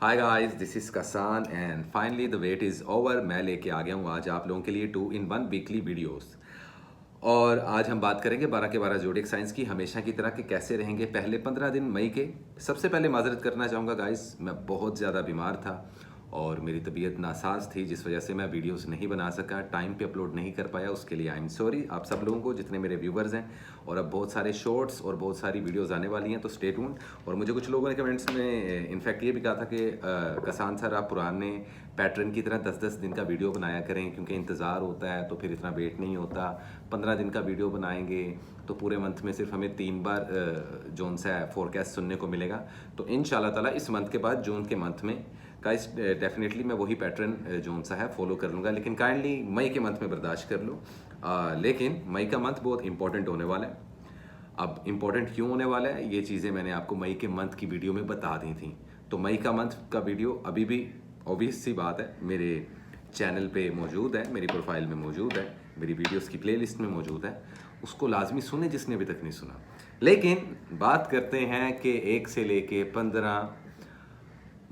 Hi guys, this is कसान and finally the wait is over. मैं लेके आ गया हूँ आज आप लोगों के लिए 2 in 1 वीकली वीडियोस। और आज हम बात करेंगे 12 के 12 जोडिक साइंस की, हमेशा की तरह के कैसे रहेंगे पहले 15 दिन मई के। सबसे पहले माजरत करना चाहूँगा गाइस, मैं बहुत ज़्यादा बीमार था और मेरी तबीयत नासाज थी, जिस वजह से मैं वीडियोस नहीं बना सका, टाइम पे अपलोड नहीं कर पाया। उसके लिए आई एम सॉरी आप सब लोगों को, जितने मेरे व्यूवर्स हैं। और अब बहुत सारे शॉर्ट्स और बहुत सारी वीडियोस आने वाली हैं, तो स्टे ट्यून्ड। और मुझे कुछ लोगों ने कमेंट्स में इनफैक्ट ये भी कहा था कि कसान सर आप पुराने पैटर्न की तरह 10-10 दिन का वीडियो बनाया करें, क्योंकि इंतज़ार होता है तो फिर इतना वेट नहीं होता। 15 दिन का वीडियो बनाएंगे तो पूरे मंथ में सिर्फ हमें 3 बार जोन सा फोरकास्ट सुनने को मिलेगा। तो इंशाल्लाह ताला इस मंथ के बाद जून के मंथ में गाइस डेफिनेटली मैं वही पैटर्न जोन सा है फॉलो कर लूँगा, लेकिन काइंडली मई के मंथ में बर्दाश्त कर लो। लेकिन मई का मंथ बहुत इंपॉर्टेंट होने वाला है। अब इम्पोर्टेंट क्यों होने वाला है, ये चीज़ें मैंने आपको मई के मंथ की वीडियो में बता दी थी। तो मई का मंथ का वीडियो अभी भी ऑब्वियस सी बात है मेरे चैनल पे मौजूद है, मेरी प्रोफाइल में मौजूद है, मेरी वीडियोस की प्लेलिस्ट में मौजूद है। उसको लाजमी सुने जिसने अभी तक नहीं सुना। लेकिन बात करते हैं कि 1 से लेके 15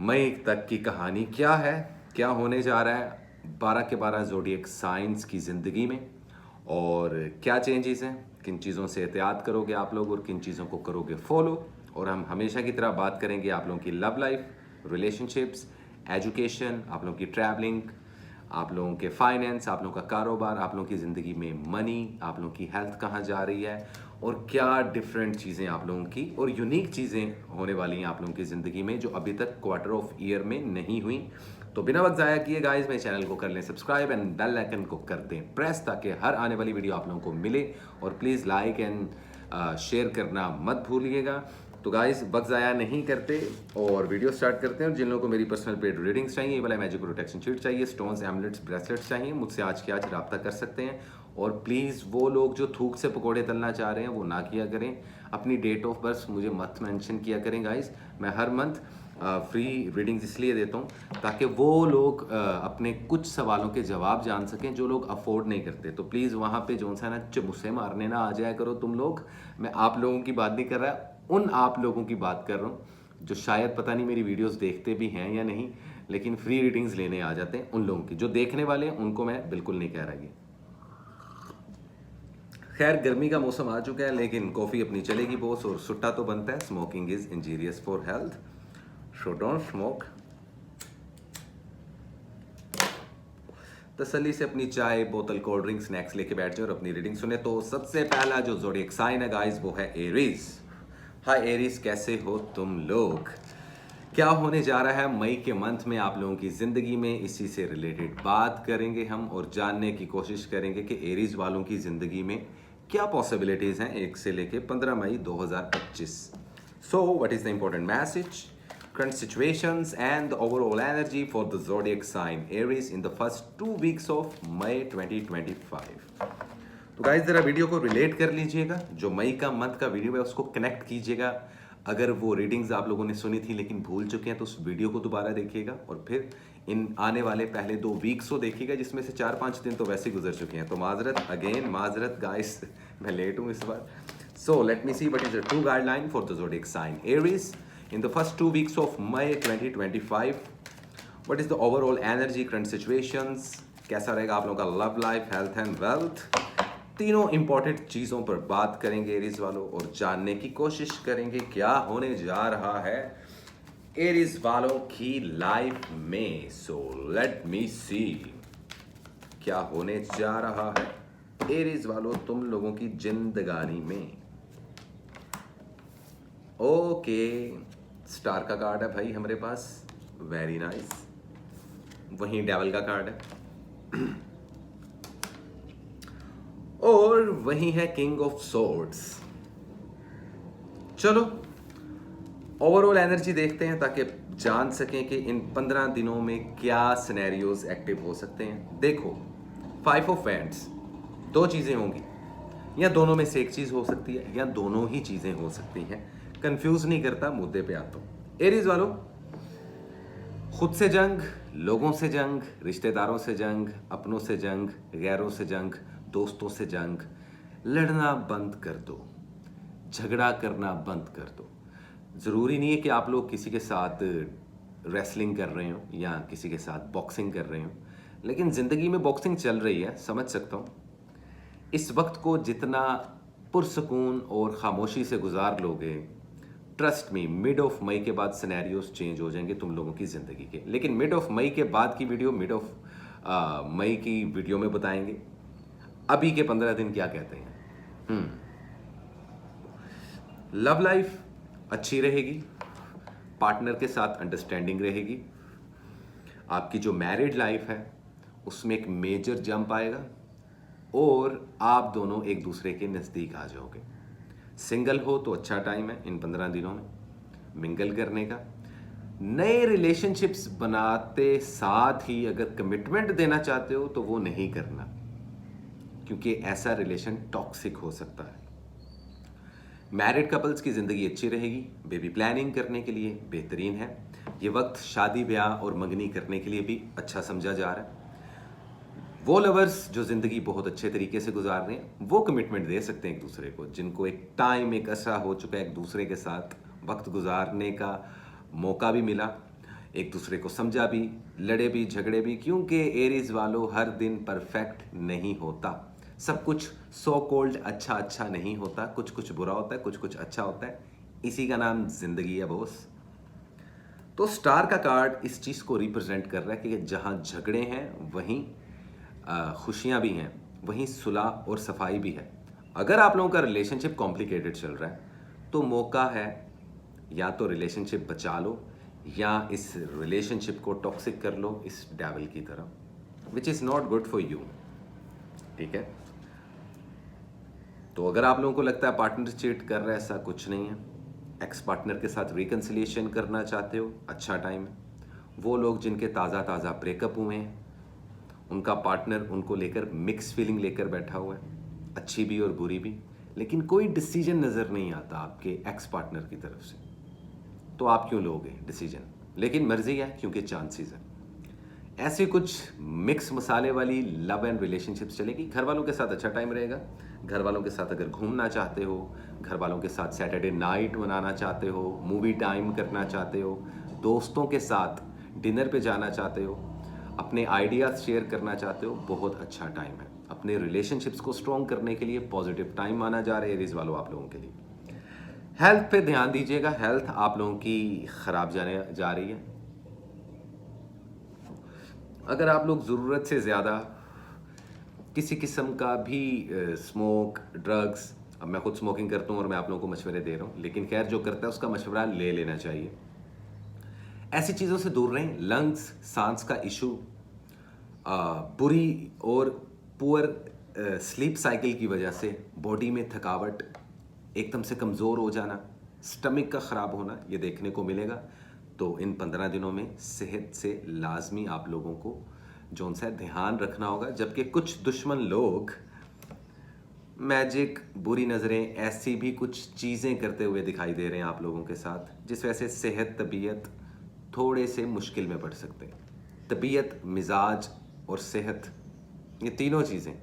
मई तक की कहानी क्या है, क्या होने जा रहा है 12 के 12 ज़ोडिएक साइंस की ज़िंदगी में, और क्या चेंजेस हैं, किन चीज़ों से एहतियात करोगे आप लोग और किन चीज़ों को करोगे फॉलो। और हम हमेशा की तरह बात करेंगे आप लोगों की लव लाइफ, रिलेशनशिप्स, एजुकेशन, आप लोगों की ट्रैवलिंग, आप लोगों के फाइनेंस, आप लोगों का कारोबार, आप लोगों की ज़िंदगी में मनी, आप लोगों की हेल्थ कहाँ जा रही है, और क्या डिफरेंट चीज़ें आप लोगों की और यूनिक चीज़ें होने वाली हैं आप लोगों की ज़िंदगी में जो अभी तक क्वार्टर ऑफ ईयर में नहीं हुई। तो बिना वक्त ज़ाया किए गाइस मेरे चैनल को कर लें सब्सक्राइब एंड बेल आइकन को कर दें प्रेस, ताकि हर आने वाली वीडियो आप लोगों को मिले। और प्लीज़ लाइक एंड शेयर करना मत भूलिएगा। तो गाइस वक्त ज़ाया नहीं करते और वीडियो स्टार्ट करते हैं। और जिन लोगों को मेरी पर्सनल पेड रीडिंग्स चाहिए, ये वाला मैजिक प्रोटेक्शन शीट चाहिए, स्टोन्स, एमलेट्स, ब्रेसलेट्स चाहिए, मुझसे आज के आज रब्ता कर सकते हैं। और प्लीज़ वो लोग जो थूक से पकोड़े तलना चाह रहे हैं वो ना किया करें। अपनी डेट ऑफ बर्थ मुझे मत मेंशन किया करें गाइस। मैं हर मंथ फ्री रीडिंग्स इसलिए देता हूँ ताकि वो लोग अपने कुछ सवालों के जवाब जान सकें जो लोग अफोर्ड नहीं करते। तो प्लीज़ वहाँ पे जो सा ना चमुसे मारने ना आ जाया करो तुम लोग। मैं आप लोगों की बात नहीं कर रहा, उन आप लोगों की बात कर रहा हूँ जो शायद पता नहीं मेरी वीडियोस देखते भी हैं या नहीं, लेकिन फ्री रीडिंग्स लेने आ जाते हैं। उन लोगों की जो देखने वाले हैं उनको मैं बिल्कुल नहीं कह रहा ये। खैर गर्मी का मौसम आ चुका है, लेकिन कॉफ़ी अपनी चलेगी बॉस, और सुट्टा तो बनता है। Smoking is injurious for health, so don't smoke. तसल्ली से अपनी चाय, बोतल, कोल्ड ड्रिंक, स्नैक्स लेके बैठ जाओ और अपनी रीडिंग सुने। तो सबसे पहला जो ज़ोडिएक साइन है गाइस वो है एरीज। हाय एरीज, कैसे हो तुम लोग? क्या होने जा रहा है मई के मंथ में आप लोगों की ज़िंदगी में, इसी से रिलेटेड बात करेंगे हम और जानने की कोशिश करेंगे कि एरीज वालों की ज़िंदगी में क्या पॉसिबिलिटीज़ हैं 1 से लेके 15 मई 2025। So what is the important message, current situations and the overall energy for the zodiac sign Aries in the first 2 weeks of May 2025। तो गाइस जरा वीडियो को रिलेट कर लीजिएगा, जो मई का मंथ का वीडियो है उसको कनेक्ट कीजिएगा। अगर वो रीडिंग्स आप लोगों ने सुनी थी लेकिन भूल चुके हैं तो उस वीडियो को दोबारा देखिएगा, और फिर इन आने वाले पहले 2 वीक्स को देखिएगा, जिसमें से 4-5 दिन तो वैसे गुजर चुके हैं। तो माजरत, अगेन माजरत गाइस, मैं लेट हूँ इस बार। So let me see what is the true guideline for the zodiac sign Aries in the first 2 weeks of May 2025। What is the overall energy, current situations, कैसा रहेगा आप लोगों का love life, health and wealth. तीनों important चीज़ों पर बात करेंगे एरीज वालों, और जानने की कोशिश करेंगे क्या होने जा रहा है एरीज वालों की लाइफ में। सो लेट मी सी क्या होने जा रहा है एरीज वालों तुम लोगों की जिंदगानी में। ओके, स्टार का कार्ड है भाई हमारे पास, वेरी नाइस। वहीं डेवल का कार्ड है और वहीं है किंग ऑफ सोर्ड्स। चलो ओवरऑल एनर्जी देखते हैं ताकि जान सकें कि इन 15 दिनों में क्या सिनेरियोज एक्टिव हो सकते हैं। देखो 5 ऑफ वैंड्स, 2 चीज़ें होंगी, या दोनों में से एक चीज़ हो सकती है या दोनों ही चीज़ें हो सकती हैं। कंफ्यूज नहीं करता, मुद्दे पे आता हूँ। एरीज वालों, खुद से जंग, लोगों से जंग, रिश्तेदारों से जंग, अपनों से जंग, गैरों से जंग, दोस्तों से जंग। लड़ना बंद कर दो, झगड़ा करना बंद कर दो। ज़रूरी नहीं है कि आप लोग किसी के साथ रेसलिंग कर रहे हो या किसी के साथ बॉक्सिंग कर रहे हो, लेकिन ज़िंदगी में बॉक्सिंग चल रही है, समझ सकता हूँ। इस वक्त को जितना पुरसकून और ख़ामोशी से गुजार लोगे, trust me, mid of May के बाद सिनेरियोस चेंज हो जाएंगे तुम लोगों की ज़िंदगी के। लेकिन मिड ऑफ मई के बाद की वीडियो मिड ऑफ मई की वीडियो में बताएंगे अभी के 15 दिन क्या कहते हैं। लव लाइफ अच्छी रहेगी, पार्टनर के साथ अंडरस्टैंडिंग रहेगी। आपकी जो मैरिड लाइफ है उसमें एक मेजर जंप आएगा और आप दोनों एक दूसरे के नज़दीक आ जाओगे। सिंगल हो तो अच्छा टाइम है इन 15 दिनों में मिंगल करने का। नए रिलेशनशिप्स बनाते साथ ही अगर कमिटमेंट देना चाहते हो तो वो नहीं करना, क्योंकि ऐसा रिलेशन टॉक्सिक हो सकता है। मैरिड कपल्स की ज़िंदगी अच्छी रहेगी, बेबी प्लानिंग करने के लिए बेहतरीन है। ये वक्त शादी ब्याह और मंगनी करने के लिए भी अच्छा समझा जा रहा है। वो लवर्स जो ज़िंदगी बहुत अच्छे तरीके से गुजार रहे हैं वो कमिटमेंट दे सकते हैं एक दूसरे को, जिनको एक टाइम एक ऐसा हो चुका है एक दूसरे के साथ वक्त गुजारने का मौका भी मिला, एक दूसरे को समझा भी, लड़े भी झगड़े भी, क्योंकि एरीज वालों हर दिन परफेक्ट नहीं होता। सब कुछ सो कॉल्ड अच्छा अच्छा नहीं होता, कुछ कुछ बुरा होता है, कुछ कुछ अच्छा होता है। इसी का नाम ज़िंदगी है बॉस। तो स्टार का कार्ड इस चीज़ को रिप्रेजेंट कर रहा है कि जहाँ झगड़े हैं वहीं खुशियाँ भी हैं, वहीं सुलह और सफाई भी है। अगर आप लोगों का रिलेशनशिप कॉम्प्लिकेटेड चल रहा है तो मौका है या तो रिलेशनशिप बचा लो या इस रिलेशनशिप को टॉक्सिक कर लो इस डेविल की तरह, which is not good for you. ठीक है, तो अगर आप लोगों को लगता है पार्टनर चीट कर रहा है, ऐसा कुछ नहीं है। एक्स पार्टनर के साथ रिकन्सिलिएशन करना चाहते हो, अच्छा टाइम है। वो लोग जिनके ताज़ा ताज़ा ब्रेकअप हुए हैं, उनका पार्टनर उनको लेकर मिक्स फीलिंग लेकर बैठा हुआ है, अच्छी भी और बुरी भी, लेकिन कोई डिसीजन नज़र नहीं आता आपके एक्स पार्टनर की तरफ से। तो आप क्यों लोगे डिसीजन? लेकिन मर्जी है क्योंकि चांसेस है। ऐसे कुछ मिक्स मसाले वाली लव एंड रिलेशनशिप्स चलेगी। घर वालों के साथ अच्छा टाइम रहेगा। घर वालों के साथ अगर घूमना चाहते हो, घर वालों के साथ सैटरडे नाइट मनाना चाहते हो, मूवी टाइम करना चाहते हो, दोस्तों के साथ डिनर पे जाना चाहते हो, अपने आइडियाज़ शेयर करना चाहते हो, बहुत अच्छा टाइम है। अपने रिलेशनशिप्स को स्ट्रॉन्ग करने के लिए पॉजिटिव टाइम माना जा रहा है एरीज वालों आप लोगों के लिए। हेल्थ पे ध्यान दीजिएगा, हेल्थ आप लोगों की ख़राब जाने जा रही है। अगर आप लोग ज़रूरत से ज़्यादा किसी किस्म का भी स्मोक, ड्रग्स, अब मैं खुद स्मोकिंग करता हूँ और मैं आप लोगों को मशवरे दे रहा हूँ, लेकिन खैर जो करता है उसका मशवरा ले लेना चाहिए। ऐसी चीज़ों से दूर रहें। लंग्स, सांस का इशू, बुरी और पुअर स्लीप साइकिल की वजह से बॉडी में थकावट, एकदम से कमज़ोर हो जाना, स्टमक का ख़राब होना, ये देखने को मिलेगा। तो इन 15 दिनों में सेहत से लाजमी आप लोगों को जो उनसे ध्यान रखना होगा। जबकि कुछ दुश्मन लोग मैजिक, बुरी नज़रें, ऐसी भी कुछ चीज़ें करते हुए दिखाई दे रहे हैं आप लोगों के साथ, जिस वजह से सेहत, तबीयत थोड़े से मुश्किल में पड़ सकते हैं। तबीयत, मिजाज और सेहत, ये तीनों चीज़ें,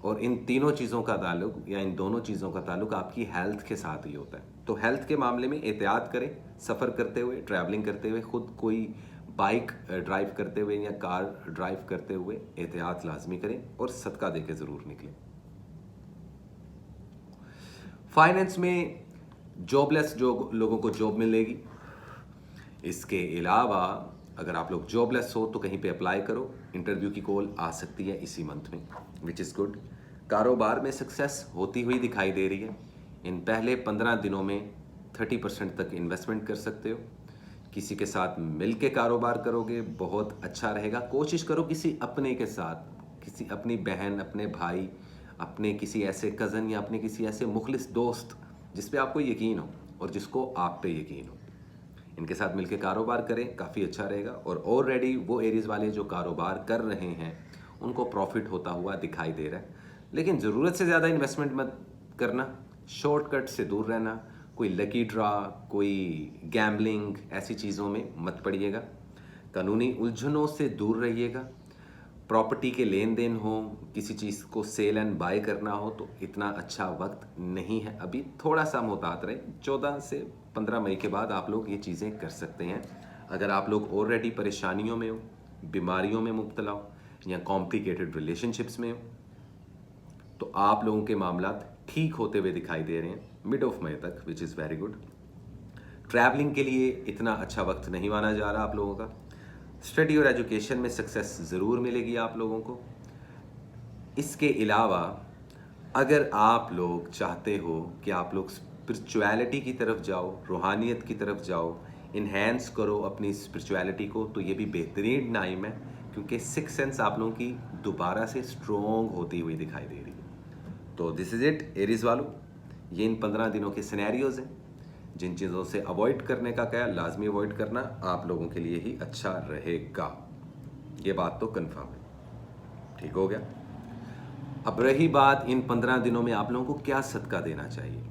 और इन तीनों चीज़ों का ताल्लुक या इन दोनों चीज़ों का ताल्लुक आपकी हेल्थ के साथ ही होता है। तो हेल्थ के मामले में एहतियात करें। सफ़र करते हुए, ट्रैवलिंग करते हुए, खुद कोई बाइक ड्राइव करते हुए या कार ड्राइव करते हुए एहतियात लाजमी करें और सदका दे के ज़रूर निकलें। फाइनेंस में जॉबलेस जो लोगों को जॉब मिलेगी। इसके अलावा अगर आप लोग जॉबलेस हो तो कहीं पे अप्लाई करो, इंटरव्यू की कॉल आ सकती है इसी मंथ में, विच इज़ गुड। कारोबार में सक्सेस होती हुई दिखाई दे रही है। इन पहले 15 दिनों में 30% तक इन्वेस्टमेंट कर सकते हो। किसी के साथ मिल के कारोबार करोगे, बहुत अच्छा रहेगा। कोशिश करो किसी अपने के साथ, किसी अपनी बहन, अपने भाई, अपने किसी ऐसे कज़न या अपने किसी ऐसे मुखलिस दोस्त जिस पे आपको यकीन हो और जिसको आप पे यकीन हो, इनके साथ मिलकर कारोबार करें, काफ़ी अच्छा रहेगा। और ऑलरेडी वो एरीज़ वाले जो कारोबार कर रहे हैं उनको प्रॉफिट होता हुआ दिखाई दे रहा है। लेकिन ज़रूरत से ज़्यादा इन्वेस्टमेंट मत करना, शॉर्टकट से दूर रहना, कोई लकी ड्रा, कोई गैम्बलिंग, ऐसी चीज़ों में मत पड़िएगा। कानूनी उलझनों से दूर रहिएगा। प्रॉपर्टी के लेन देन हो, किसी चीज़ को सेल एंड बाय करना हो तो इतना अच्छा वक्त नहीं है अभी, थोड़ा सा मुहतात रहे। 14 से 15 मई के बाद आप लोग ये चीज़ें कर सकते हैं। अगर आप लोग ऑलरेडी परेशानियों में हो, बीमारियों में मुब्तला हो या कॉम्प्लिकेटेड रिलेशनशिप्स में हो, तो आप लोगों के मामला ठीक होते हुए दिखाई दे रहे हैं मिड ऑफ मई तक, which is very good. Travelling के लिए इतना अच्छा वक्त नहीं माना जा रहा आप लोगों का। स्टडी और एजुकेशन में सक्सेस ज़रूर मिलेगी आप लोगों को। इसके अलावा अगर आप लोग चाहते हो कि आप लोग स्पिरिचुअलिटी की तरफ जाओ, रूहानियत की तरफ जाओ, इन्हेंस करो अपनी स्पिरिचुअलिटी को, तो ये भी बेहतरीन टाइम है, क्योंकि सिक्स सेंस आप लोगों की दोबारा से स्ट्रॉन्ग होती हुई दिखाई दे रही है। तो दिस इज़ इट एरीज वालों, ये इन 15 दिनों के सिनेरियोज हैं। जिन चीज़ों से अवॉइड करने का क्या, लाजमी अवॉइड करना आप लोगों के लिए ही अच्छा रहेगा, ये बात तो कंफर्म है। ठीक हो गया। अब रही बात इन 15 दिनों में आप लोगों को क्या सदका देना चाहिए,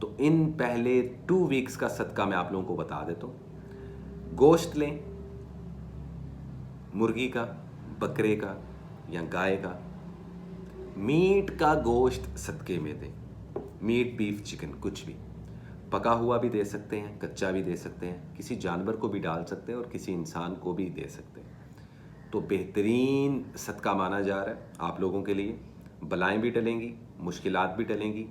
तो इन पहले 2 वीक्स का सदका मैं आप लोगों को बता देता हूँ। गोश्त लें, मुर्गी का, बकरे का या गाय का। मीट का गोश्त सदके में दें, मीट, बीफ, चिकन, कुछ भी। पका हुआ भी दे सकते हैं, कच्चा भी दे सकते हैं, किसी जानवर को भी डाल सकते हैं और किसी इंसान को भी दे सकते हैं। तो बेहतरीन सदका माना जा रहा है आप लोगों के लिए। बलाएं भी टलेंगी, मुश्किलात भी टलेंगी,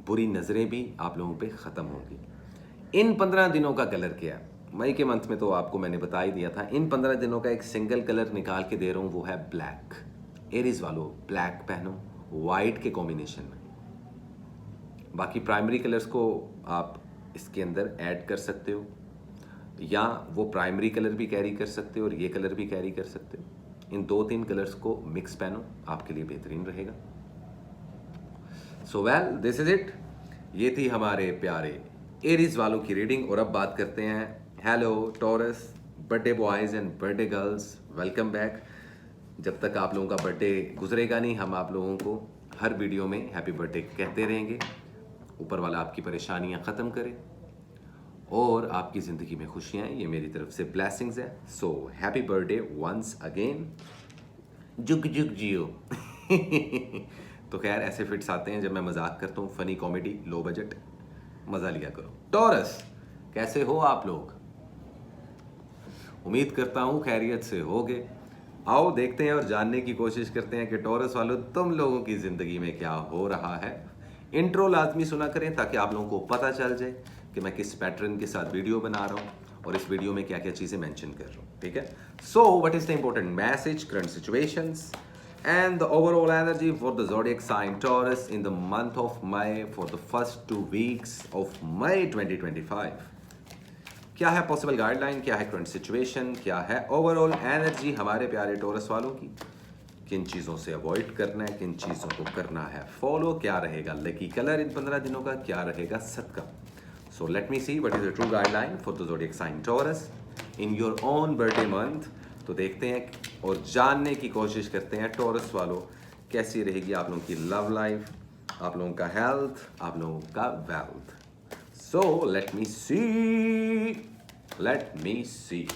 बुरी नज़रें भी आप लोगों पे ख़त्म होंगी। इन 15 दिनों का कलर क्या है? मई के मंथ में तो आपको मैंने बता ही दिया था। इन 15 दिनों का एक सिंगल कलर निकाल के दे रहा हूँ, वो है ब्लैक। एरीज वालों, ब्लैक पहनो वाइट के कॉम्बिनेशन में। बाकी प्राइमरी कलर्स को आप इसके अंदर ऐड कर सकते हो, या वो प्राइमरी कलर भी कैरी कर सकते हो और ये कलर भी कैरी कर सकते हो। इन 2-3 कलर्स को मिक्स पहनो, आपके लिए बेहतरीन रहेगा। So well, this is it. ये थी हमारे प्यारे एरीज वालों की रीडिंग। और अब बात करते हैं hello taurus, birthday boys and birthday girls, welcome back. जब तक आप लोगों का बर्थडे गुजरेगा नहीं, हम आप लोगों को हर वीडियो में हैप्पी बर्थडे कहते रहेंगे। ऊपर वाला आपकी परेशानियां ख़त्म करे और आपकी ज़िंदगी में खुशियाँ, ये मेरी तरफ से ब्लेसिंग्स है। So happy birthday once again, जुग जुग जियो। तो खैर, ऐसे फिट्स आते हैं जब मैं मजाक करता हूँ, फ़नी कॉमेडी, लो बजट, मज़ा लिया करो। टॉरस, कैसे हो आप लोग? उम्मीद करता हूँ खैरियत से होगे। आओ देखते हैं और जानने की कोशिश करते हैं कि टॉरस वालों, तुम लोगों की ज़िंदगी में क्या हो रहा है। इंट्रो लाजमी सुना करें ताकि आप लोगों को पता चल जाए कि मैं किस पैटर्न के साथ वीडियो बना रहा हूँ और इस वीडियो में क्या क्या चीज़ें मेंशन कर रहा हूँ। ठीक है। सो what is the important message, current situations and the overall energy for the zodiac sign Taurus in the month of May for the first 2 weeks of May 2025। क्या है पॉसिबल गाइडलाइन, क्या है करंट सिचुएशन, क्या है overall energy हमारे प्यारे taurus वालों की, किन चीज़ों से अवॉइड करना है, किन चीज़ों को करना है फॉलो, क्या रहेगा लकी कलर इन 15 दिनों का, क्या रहेगा सदका। So let me see what is the true guideline for the zodiac sign Taurus in your own birthday month. तो देखते हैं और जानने की कोशिश करते हैं टॉरस वालों, कैसी रहेगी आप लोगों की लव लाइफ, आप लोगों का हेल्थ, आप लोगों का wealth. So let me see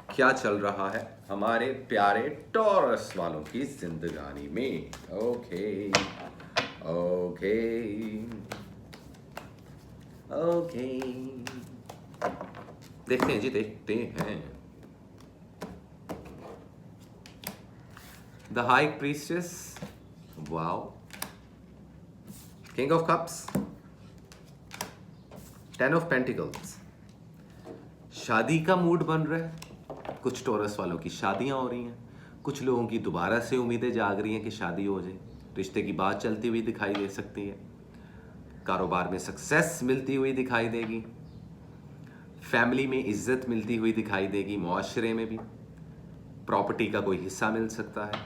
क्या चल रहा है हमारे प्यारे टॉरस वालों की जिंदगानी में। ओके देखते हैं जी, देखते हैं। The High Priestess, wow, King of Cups, Ten of Pentacles। शादी का मूड बन रहा है, कुछ टॉरस वालों की शादियां हो रही हैं, कुछ लोगों की दोबारा से उम्मीदें जाग रही हैं कि शादी हो जाए, रिश्ते की बात चलती हुई दिखाई दे सकती है, कारोबार में सक्सेस मिलती हुई दिखाई देगी, फैमिली में इज्जत मिलती हुई दिखाई देगी, मुआशरे में भी प्रॉपर्टी का कोई हिस्सा मिल सकता है,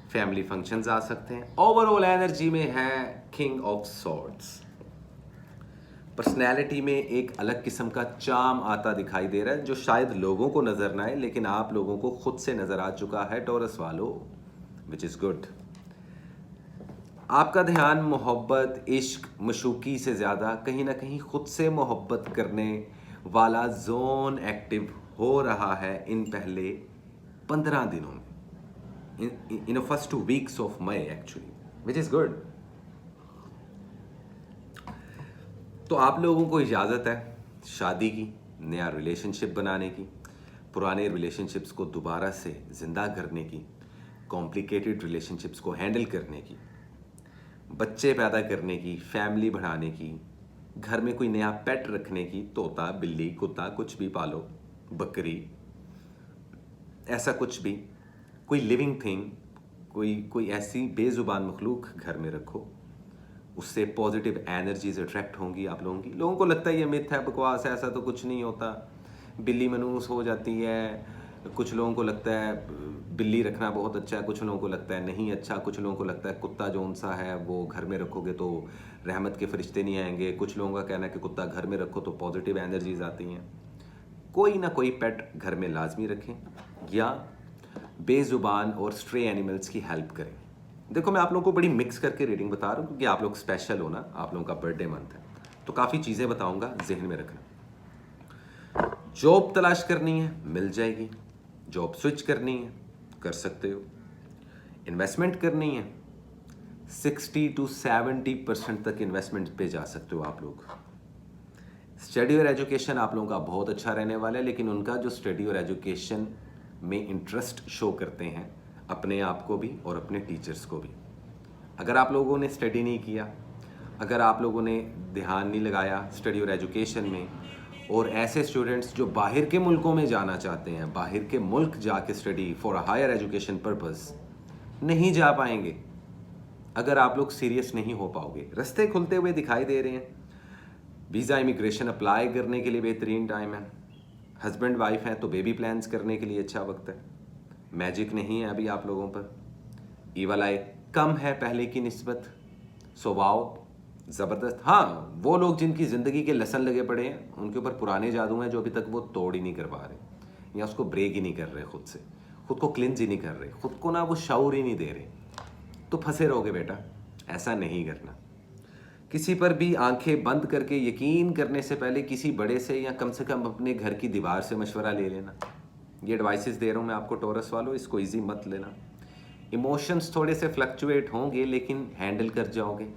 फैमिली फंक्शंस आ सकते हैं। ओवरऑल एनर्जी में है किंग ऑफ सॉर्ड्स। पर्सनैलिटी में एक अलग किस्म का चार्म आता दिखाई दे रहा है, जो शायद लोगों को नजर ना आए लेकिन आप लोगों को खुद से नजर आ चुका है टॉरस वालों, विच इज गुड। आपका ध्यान मोहब्बत, इश्क, मशूकी से ज़्यादा कहीं ना कहीं खुद से मोहब्बत करने वाला जोन एक्टिव हो रहा है इन पहले 15 दिनों में, in the first 2 weeks of May actually, which is good। तो आप लोगों को इजाज़त है शादी की, नया रिलेशनशिप बनाने की, पुराने रिलेशनशिप्स को दोबारा से ज़िंदा करने की, कॉम्प्लिकेटेड रिलेशनशिप्स को हैंडल करने की, बच्चे पैदा करने की, फैमिली बढ़ाने की, घर में कोई नया पेट रखने की, तोता, बिल्ली, कुत्ता, कुछ भी पालो, बकरी, ऐसा कुछ भी, कोई लिविंग थिंग, कोई ऐसी बेजुबान मखलूक घर में रखो, उससे पॉजिटिव एनर्जीज अट्रैक्ट होंगी आप लोगों की। लोगों को लगता है ये मिथ है, बकवास है, ऐसा तो कुछ नहीं होता, बिल्ली मनूस हो जाती है। कुछ लोगों को लगता है बिल्ली रखना बहुत अच्छा है, कुछ लोगों को लगता है नहीं अच्छा, कुछ लोगों को लगता है कुत्ता जो सा है वो घर में रखोगे तो रहमत के फरिश्ते नहीं आएंगे, कुछ लोगों का कहना है कि कुत्ता घर में रखो तो पॉजिटिव एनर्जीज आती हैं। कोई ना कोई पेट घर में लाजमी रखें या बेजुबान और स्ट्रे एनिमल्स की हेल्प करें। देखो मैं आप लोगों को बड़ी मिक्स करके रीडिंग बता रहा हूँ क्योंकि आप लोग स्पेशल हो ना, आप लोगों का बर्थडे मंथ है, तो काफ़ी चीज़ें बताऊंगा, जहन में रखना। जॉब तलाश करनी है, मिल जाएगी। जॉब स्विच करनी है, कर सकते हो। इन्वेस्टमेंट करनी है, 60 to 70% तक इन्वेस्टमेंट पे जा सकते हो आप लोग। स्टडी और एजुकेशन आप लोगों का बहुत अच्छा रहने वाला है, लेकिन उनका जो स्टडी और एजुकेशन में इंटरेस्ट शो करते हैं अपने आप को भी और अपने टीचर्स को भी। अगर आप लोगों ने स्टडी नहीं किया, अगर आप लोगों ने ध्यान नहीं लगाया स्टडी और एजुकेशन में, और ऐसे स्टूडेंट्स जो बाहर के मुल्कों में जाना चाहते हैं, बाहर के मुल्क जाके study for a higher education purpose, नहीं जा पाएंगे अगर आप लोग सीरियस नहीं हो पाओगे। रास्ते खुलते हुए दिखाई दे रहे हैं। वीज़ा इमिग्रेशन अप्लाई करने के लिए बेहतरीन टाइम है। हस्बैंड वाइफ हैं तो बेबी प्लान्स करने के लिए अच्छा वक्त है। मैजिक नहीं है अभी आप लोगों पर। ईवल आई कम है पहले की निस्बत। स्वभाव ज़बरदस्त। हाँ, वो लोग जिनकी ज़िंदगी के लेसन लगे पड़े हैं, उनके ऊपर पुराने जादू हैं जो अभी तक वो तोड़ ही नहीं कर पा रहे, या उसको ब्रेक ही नहीं कर रहे, खुद से खुद को क्लिंज ही नहीं कर रहे, खुद को ना वो शऊर ही नहीं दे रहे, तो फंसे रहोगे बेटा। ऐसा नहीं करना। किसी पर भी आंखें बंद करके यकीन करने से पहले किसी बड़े से या कम से कम अपने घर की दीवार से मशवरा ले लेना। ये एडवाइसेस दे रहा हूँ मैं आपको टॉरस वालों, इसको इजी मत लेना। इमोशंस थोड़े से फ्लक्चुएट होंगे लेकिन हैंडल कर जाओगे।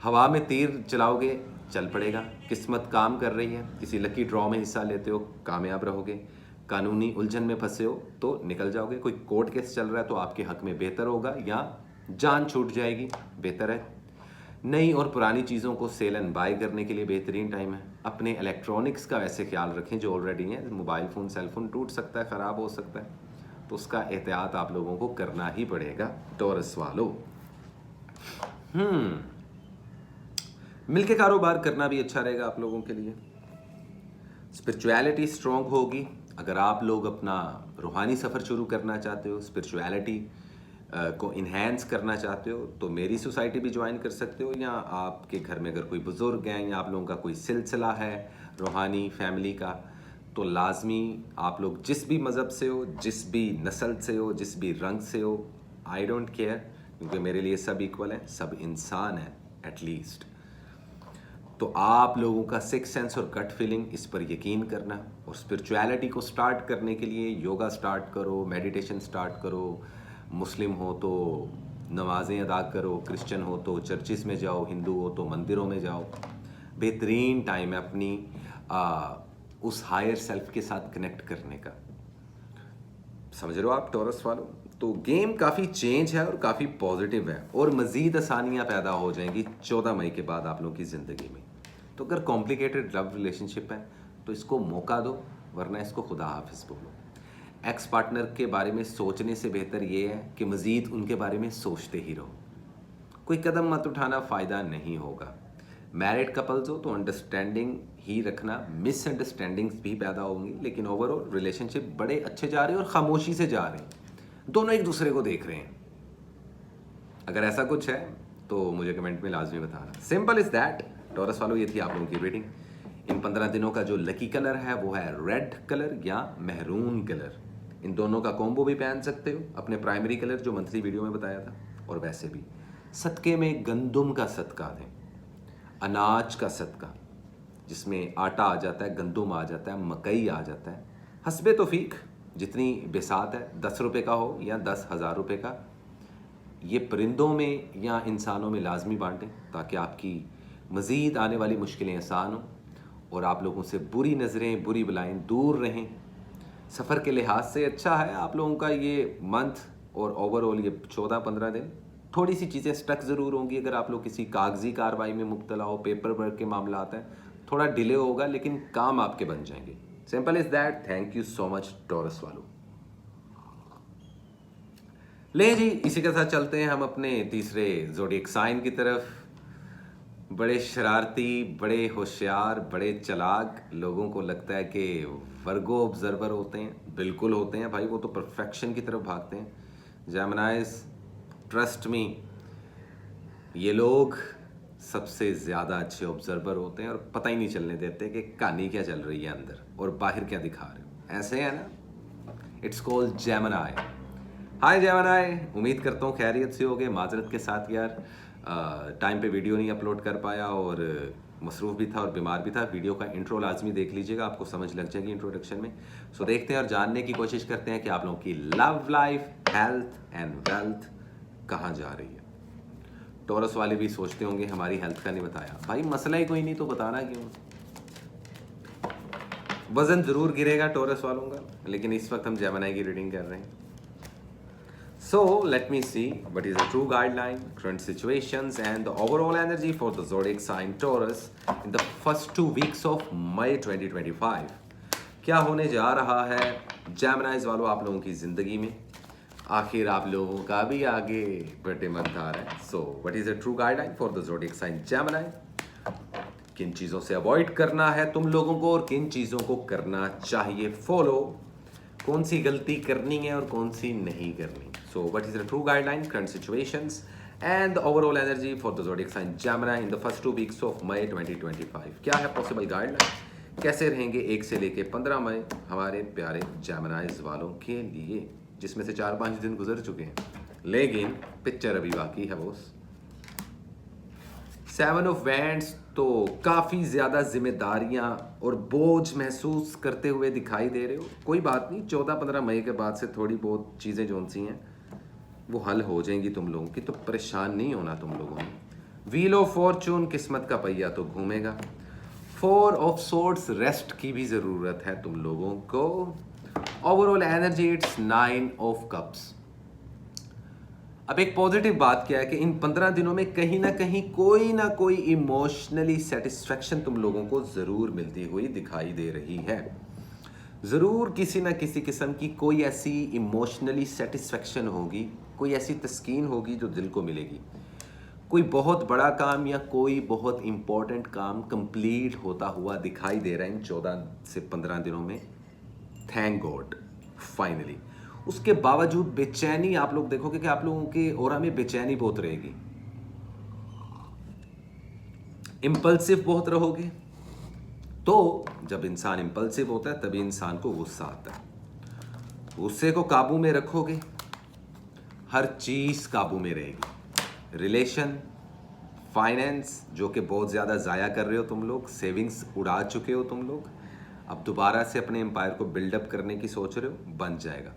हवा में तीर चलाओगे, चल पड़ेगा। किस्मत काम कर रही है, किसी लकी ड्रॉ में हिस्सा लेते हो, कामयाब रहोगे। कानूनी उलझन में फंसे हो तो निकल जाओगे। कोई कोर्ट केस चल रहा है तो आपके हक में बेहतर होगा या जान छूट जाएगी, बेहतर है। नई और पुरानी चीज़ों को सेल एंड बाय करने के लिए बेहतरीन टाइम है। अपने इलेक्ट्रॉनिक्स का वैसे ख्याल रखें जो ऑलरेडी हैं। मोबाइल फ़ोन, सेल फोन टूट सकता है, ख़राब हो सकता है, तो उसका एहतियात आप लोगों को करना ही पड़ेगा टॉरस वालों। मिलके कारोबार करना भी अच्छा रहेगा आप लोगों के लिए। स्पिरिचुअलिटी स्ट्रॉन्ग होगी। अगर आप लोग अपना रूहानी सफ़र शुरू करना चाहते हो, स्पिरिचुअलिटी को इन्हेंस करना चाहते हो, तो मेरी सोसाइटी भी ज्वाइन कर सकते हो, या आपके घर में अगर कोई बुज़ुर्ग हैं या आप लोगों का कोई सिलसिला है रूहानी फैमिली का, तो लाजमी आप लोग जिस भी मज़हब से हो, जिस भी नस्ल से हो, जिस भी रंग से हो, आई डोंट केयर, क्योंकि मेरे लिए सब इक्वल हैं, सब इंसान हैं एटलीस्ट। तो आप लोगों का सिक्स सेंस और गट फीलिंग, इस पर यकीन करना। और स्पिरिचुअलिटी को स्टार्ट करने के लिए योगा स्टार्ट करो, मेडिटेशन स्टार्ट करो। मुस्लिम हो तो नमाज़ें अदा करो, क्रिश्चियन हो तो चर्चिस में जाओ, हिंदू हो तो मंदिरों में जाओ। बेहतरीन टाइम है अपनी उस हायर सेल्फ के साथ कनेक्ट करने का। समझ रहे हो आप टॉरस वालों? तो गेम काफ़ी चेंज है और काफ़ी पॉजिटिव है, और मज़ीद आसानियाँ पैदा हो जाएंगी 14 मई के बाद आप लोगों की ज़िंदगी में। तो अगर कॉम्प्लिकेटेड लव रिलेशनशिप है तो इसको मौका दो, वरना इसको खुदा हाफिज़ बोलो। एक्स पार्टनर के बारे में सोचने से बेहतर ये है कि मज़ीद उनके बारे में सोचते ही रहो। कोई कदम मत उठाना, फ़ायदा नहीं होगा। मैरिड कपल्स हो तो अंडरस्टैंडिंग ही रखना। मिसअंडरस्टैंडिंग्स भी पैदा होंगी, लेकिन ओवरऑल रिलेशनशिप बड़े अच्छे जा रहे हैं और खामोशी से जा रहे हैं, दोनों एक दूसरे को देख रहे हैं। अगर ऐसा कुछ है तो मुझे कमेंट में लाजमी बताना। सिंपल इज़ दैट टॉरस वालों, ये थी आप लोगों की रीडिंग। इन 15 दिनों का जो लकी कलर है वो है रेड कलर या महरून कलर। इन दोनों का कॉम्बो भी पहन सकते हो, अपने प्राइमरी कलर जो मंथली वीडियो में बताया था, और वैसे भी सदक़े में गंदुम का सदका दें, अनाज का सदका, जिसमें आटा आ जाता है, गंदुम आ जाता है, मकई आ जाता है, हस्बे तौफीक जितनी बेसात है, 10 रुपये का हो या 10,000 रुपये का, ये परिंदों में या इंसानों में लाजमी बांटें ताकि आपकी मज़ीद आने वाली मुश्किलें आसान हो। और आप लोगों से बुरी नज़रें, बुरी बलाएं दूर रहें। सफ़र के लिहाज से अच्छा है आप लोगों का ये मंथ और ओवरऑल ये 14-15 दिन। थोड़ी सी चीज़ें स्टक ज़रूर होंगी अगर आप लोग किसी कागजी कार्रवाई में मुब्तला हो, पेपर वर्क के मामला आते हैं, थोड़ा डिले होगा लेकिन काम आपके बन जाएंगे। Simple is that. Thank you so much taurus वालों। ले जी, इसी के साथ चलते हैं हम अपने तीसरे ज़ोडिएक साइन की तरफ। बड़े शरारती, बड़े होशियार, बड़े चालाक लोगों को लगता है कि वर्गो ऑब्जर्वर होते हैं। बिल्कुल होते हैं भाई, वो तो परफेक्शन की तरफ भागते हैं। जेमिनाइज, ट्रस्ट मी, ये लोग सबसे ज़्यादा अच्छे ऑब्जर्वर होते हैं और पता ही नहीं चलने देते कि कहानी क्या चल रही है अंदर और बाहर क्या दिखा रहे हो। ऐसे है ना। It's called Gemini. Hi Gemini, उम्मीद करता हूँ खैरियत से होगे। माजरत के साथ यार, टाइम पे वीडियो नहीं अपलोड कर पाया और मसरूफ़ भी था और बीमार भी था। वीडियो का इंट्रो लाजमी देख लीजिएगा, आपको समझ लग जाएगी इंट्रोडक्शन में। सो देखते हैं और जानने की कोशिश करते हैं कि आप लोगों की love life, health and wealth कहाँ जा रही है। टॉरस वाले भी सोचते होंगे हमारी हेल्थ का नहीं बताया। भाई मसला ही कोई नहीं तो बताना क्यों। वज़न ज़रूर गिरेगा टॉरस वालों का, लेकिन इस वक्त हम जेमिनी की रीडिंग कर रहे हैं। So let me see what is the true guideline, current situations and the overall energy for the zodiac sign Taurus in the first 2 weeks of May 2025. क्या होने जा रहा है जेमिनाइज वालों आप लोगों की ज़िंदगी में। आखिर आप लोगों का भी आगे बर्थडे मंथ आ रहा है। So what is the true guideline for the zodiac sign Gemini? किन चीज़ों से अवॉइड करना है तुम लोगों को और किन चीज़ों को करना चाहिए फॉलो, कौन सी गलती करनी है और कौन सी नहीं करनी। So what is the true guideline, current situations and the overall energy for the zodiac sign Gemini in the first 2 weeks of May 2025? क्या है पॉसिबल गाइडलाइन, कैसे रहेंगे 1 से लेके 15 मई हमारे प्यारे जेमिनाइज वालों के लिए, जिसमें से 4-5 दिन गुजर चुके हैं लेकिन पिक्चर अभी बाकी है बोस। 7 ऑफ वैंड्स, तो काफ़ी ज़्यादा जिम्मेदारियां और बोझ महसूस करते हुए दिखाई दे रहे हो। कोई बात नहीं, 14-15 मई के बाद से थोड़ी बहुत चीज़ें जो सी हैं वो हल हो जाएंगी तुम लोगों की, तो परेशान नहीं होना तुम लोगों ने। व्हील ऑफ फॉर्चून, किस्मत का पहिया तो घूमेगा। 4 ऑफ सोर्ड्स, रेस्ट की भी ज़रूरत है तुम लोगों को। Overall energy it's 9 of cups. अब एक पॉजिटिव बात क्या है कि इन 15 दिनों में कहीं ना कोई इमोशनली सेटिस्फेक्शन तुम लोगों को ज़रूर मिलती हुई दिखाई दे रही है। ज़रूर किसी ना किसी किस्म की कोई ऐसी इमोशनली सेटिस्फेक्शन होगी, कोई ऐसी तस्कीन होगी जो दिल को मिलेगी। कोई बहुत बड़ा काम या कोई बहुत इम्पोर्टेंट काम कंप्लीट होता हुआ दिखाई दे रहा है इन 14 से 15 दिनों में। Thank God, finally. उसके बावजूद बेचैनी आप लोग देखोगे कि आप लोगों के ऑरा में बेचैनी बहुत रहेगी। इम्पल्सिव बहुत रहोगे। तो जब इंसान इम्पल्सिव होता है तभी इंसान को गुस्सा आता है। गुस्से को काबू में रखोगे, हर चीज़ काबू में रहेगी। रिलेशन, फाइनेंस जो कि बहुत ज़्यादा ज़ाया कर रहे हो तुम लोग, सेविंग्स उड़ा चुके हो तुम लोग, अब दोबारा से अपने एम्पायर को बिल्डअप करने की सोच रहे हो, बन जाएगा।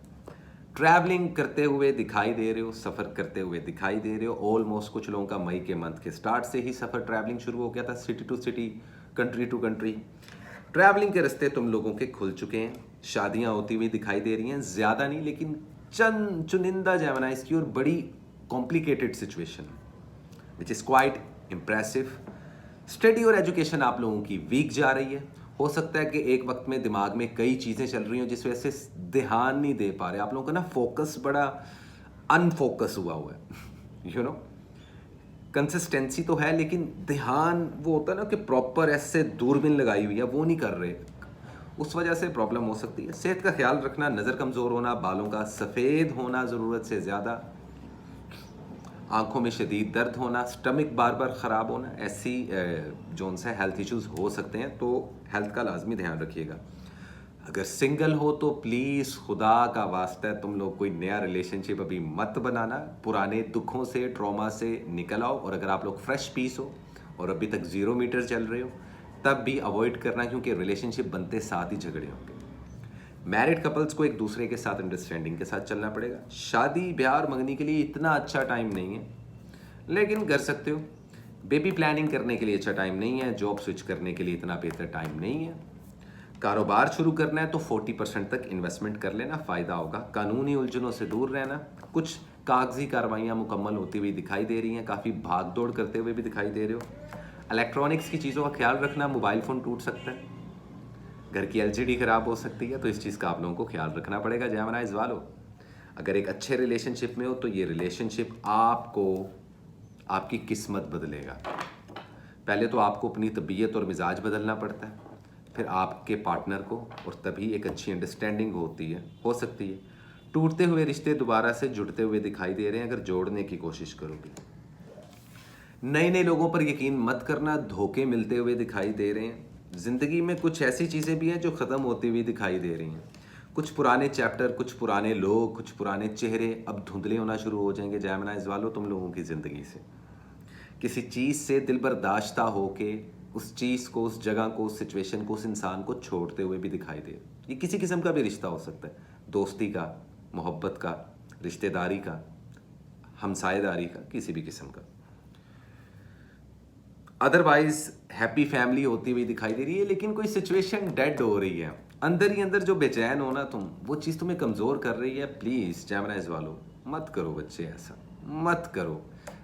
ट्रैवलिंग करते हुए दिखाई दे रहे हो, सफ़र करते हुए दिखाई दे रहे हो। ऑलमोस्ट कुछ लोगों का मई के मंथ के स्टार्ट से ही सफ़र ट्रैवलिंग शुरू हो गया था, city to city, country to country. Travelling के रास्ते तुम लोगों के खुल चुके हैं। शादियां होती हुई दिखाई दे रही हैं, ज़्यादा नहीं लेकिन चंद चुनिंदा जेमिनाइज की, और बड़ी complicated situation which is quite impressive. Study और एजुकेशन आप लोगों की वीक जा रही है। हो सकता है कि एक वक्त में दिमाग में कई चीज़ें चल रही हों जिस वजह से ध्यान नहीं दे पा रहे आप लोगों का ना, फोकस बड़ा अनफोकस हुआ है। यू नो, कंसिस्टेंसी तो है लेकिन ध्यान वो होता है ना कि प्रॉपर ऐसे दूरबीन लगाई हुई है, वो नहीं कर रहे। उस वजह से प्रॉब्लम हो सकती है। सेहत का ख्याल रखना, नज़र कमज़ोर होना, बालों का सफ़ेद होना ज़रूरत से ज़्यादा, आंखों में शदीद दर्द होना, स्टमक बार बार ख़राब होना, ऐसी जोन से हेल्थ इश्यूज़ हो सकते हैं। तो हेल्थ का लाजमी ध्यान रखिएगा। अगर सिंगल हो तो प्लीज़ खुदा का वास्ता है तुम लोग कोई नया रिलेशनशिप अभी मत बनाना। पुराने दुखों से, ट्रॉमा से निकल आओ। और अगर आप लोग फ्रेश पीस हो और अभी तक 0 मीटर चल रहे हो तब भी अवॉइड करना, क्योंकि रिलेशनशिप बनते साथ ही झगड़े होंगे। मैरिड कपल्स को एक दूसरे के साथ अंडरस्टैंडिंग के साथ चलना पड़ेगा। शादी ब्याह और मंगनी के लिए इतना अच्छा टाइम नहीं है लेकिन कर सकते हो। बेबी प्लानिंग करने के लिए अच्छा टाइम नहीं है, जॉब स्विच करने के लिए इतना बेहतर टाइम नहीं है, कारोबार शुरू करना है तो 40% तक इन्वेस्टमेंट कर लेना, फ़ायदा होगा। कानूनी उलझनों से दूर रहना, कुछ कागजी कार्रवाइयाँ मुकम्मल होती हुई दिखाई दे रही हैं, काफ़ी भाग दौड़ करते हुए भी दिखाई दे रहे हो। इलेक्ट्रॉनिक्स की चीज़ों का ख्याल रखना, मोबाइल फ़ोन टूट सकता है, घर की एलसीडी ख़राब हो सकती है, तो इस चीज़ का आप लोगों को ख्याल रखना पड़ेगा। जेमिनी वालों, अगर एक अच्छे रिलेशनशिप में हो तो ये रिलेशनशिप आपको आपकी किस्मत बदलेगा। पहले तो आपको अपनी तबीयत और मिजाज बदलना पड़ता है, फिर आपके पार्टनर को, और तभी एक अच्छी अंडरस्टैंडिंग होती है, हो सकती है। टूटते हुए रिश्ते दोबारा से जुड़ते हुए दिखाई दे रहे हैं अगर जोड़ने की कोशिश करोगे। नए नए लोगों पर यकीन मत करना, धोखे मिलते हुए दिखाई दे रहे हैं। ज़िंदगी में कुछ ऐसी चीज़ें भी हैं जो ख़त्म होती हुई दिखाई दे रही हैं। कुछ पुराने चैप्टर, कुछ पुराने लोग, कुछ पुराने चेहरे अब धुंधले होना शुरू हो जाएंगे। जेमिनीज़ वालों, तुम लोगों की ज़िंदगी से किसी चीज़ से दिल बर्दाश्ता होके उस चीज़ को, उस जगह को, उस सिचुएशन को, उस इंसान को छोड़ते हुए भी दिखाई दे। ये किसी किस्म का भी रिश्ता हो सकता है, दोस्ती का, मोहब्बत का, रिश्तेदारी का, हमसायेदारी का, किसी भी किस्म का। अदरवाइज हैप्पी फैमिली होती हुई दिखाई दे रही है, लेकिन कोई सिचुएशन डेड हो रही है। अंदर ही अंदर जो बेचैन हो ना तुम, वो चीज़ तुम्हें कमज़ोर कर रही है। प्लीज़ जेमिनीज़ वालों, मत करो बच्चे, ऐसा मत करो।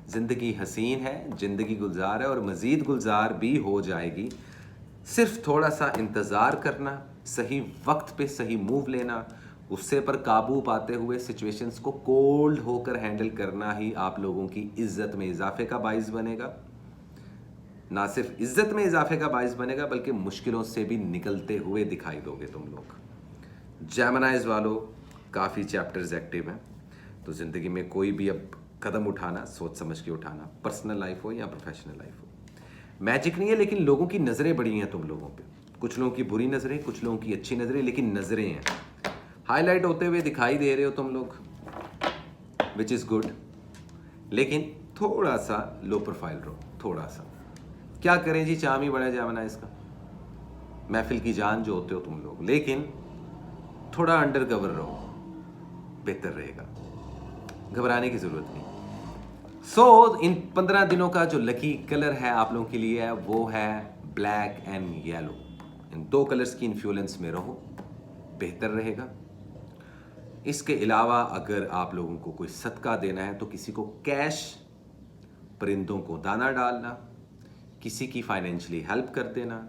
ज़िंदगी हसीन है, ज़िंदगी गुलजार है, और मज़ीद गुलजार भी हो जाएगी। सिर्फ थोड़ा सा इंतज़ार करना, सही वक्त पे सही मूव लेना, गुस्से पर काबू पाते हुए सिचुएशंस को कोल्ड होकर हैंडल करना ही आप लोगों की इज्जत में इजाफे का बाइस बनेगा। ना सिर्फ इज्जत में इजाफे का बाइस बनेगा, बल्कि मुश्किलों से भी निकलते हुए दिखाई दोगे तुम लोग। जेमिनीज़ वालों, काफ़ी चैप्टर्स एक्टिव हैं, तो ज़िंदगी में कोई भी अब कदम उठाना सोच समझ के उठाना, पर्सनल लाइफ हो या प्रोफेशनल लाइफ हो। मैजिक नहीं है, लेकिन लोगों की नज़रें बड़ी हैं तुम लोगों पे। कुछ लोगों की बुरी नज़रें, कुछ लोगों की अच्छी नज़रें, लेकिन नज़रें हैं। हाईलाइट होते हुए दिखाई दे रहे हो तुम लोग, विच इज़ गुड, लेकिन थोड़ा सा लो प्रोफाइल रहो, थोड़ा सा। क्या करें जी, चाम ही बड़ा जामना इसका, महफिल की जान जो होते हो तुम लोग, लेकिन थोड़ा अंडर कवर रहो, बेहतर रहेगा, घबराने की ज़रूरत नहीं। इन 15 दिनों का जो लकी कलर है आप लोगों के लिए है, वो है ब्लैक एंड येलो। इन दो कलर्स की इन्फ्लुएंस में रहो, बेहतर रहेगा। इसके अलावा अगर आप लोगों को कोई सदका देना है तो किसी को कैश, परिंदों को दाना डालना, किसी की फाइनेंशियली हेल्प कर देना,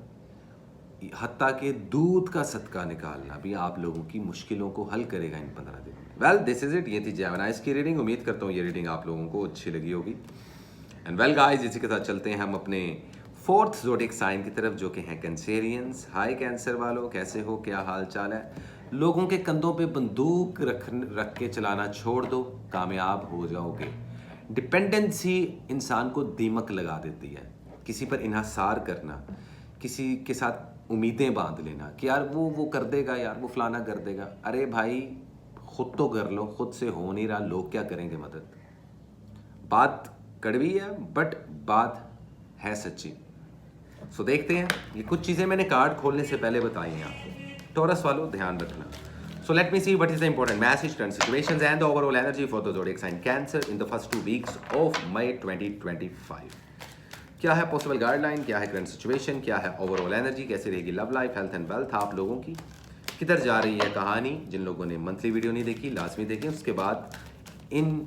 हत्ता के दूध का सदका निकालना भी आप लोगों की मुश्किलों को हल करेगा इन 15 दिनों में। वेल, दिस इज इट, ये थी जेमिनीज़ की रीडिंग। उम्मीद करता हूँ ये रीडिंग आप लोगों को अच्छी लगी होगी। एंड वेल गाइस, इसी के साथ चलते हैं हम अपने फोर्थ ज़ोडिएक साइन की तरफ, जो कि हैं कैंसेरियंस। हाय कैंसर वालों, कैसे हो, क्या हाल चाल है? लोगों के कंधों पे बंदूक रख के चलाना छोड़ दो, कामयाब हो जाओगे। डिपेंडेंसी इंसान को दीमक लगा देती है। किसी पर इन्हिसार करना, किसी के साथ उम्मीदें बांध लेना कि यार वो कर देगा, यार वो फलाना कर देगा। अरे भाई, खुद तो कर लो, खुद से हो नहीं रहा, लोग क्या करेंगे मदद। बात कड़वी है, बट बात है सच्ची। सो देखते हैं, ये कुछ चीज़ें मैंने कार्ड खोलने से पहले बताई हैं आपको। टॉरस वालों, ध्यान रखना। So let me see what is the important message, current situations and the overall energy for the zodiac sign Cancer in the first 2 weeks of May 2025. क्या है पॉसिबल गाइडलाइन, क्या है करंट सिचुएशन, क्या है overall energy, कैसे रहेगी love life, health and wealth आप लोगों की, किधर जा रही है कहानी। जिन लोगों ने मंथली वीडियो नहीं देखी, लाजमी देखें, उसके बाद इन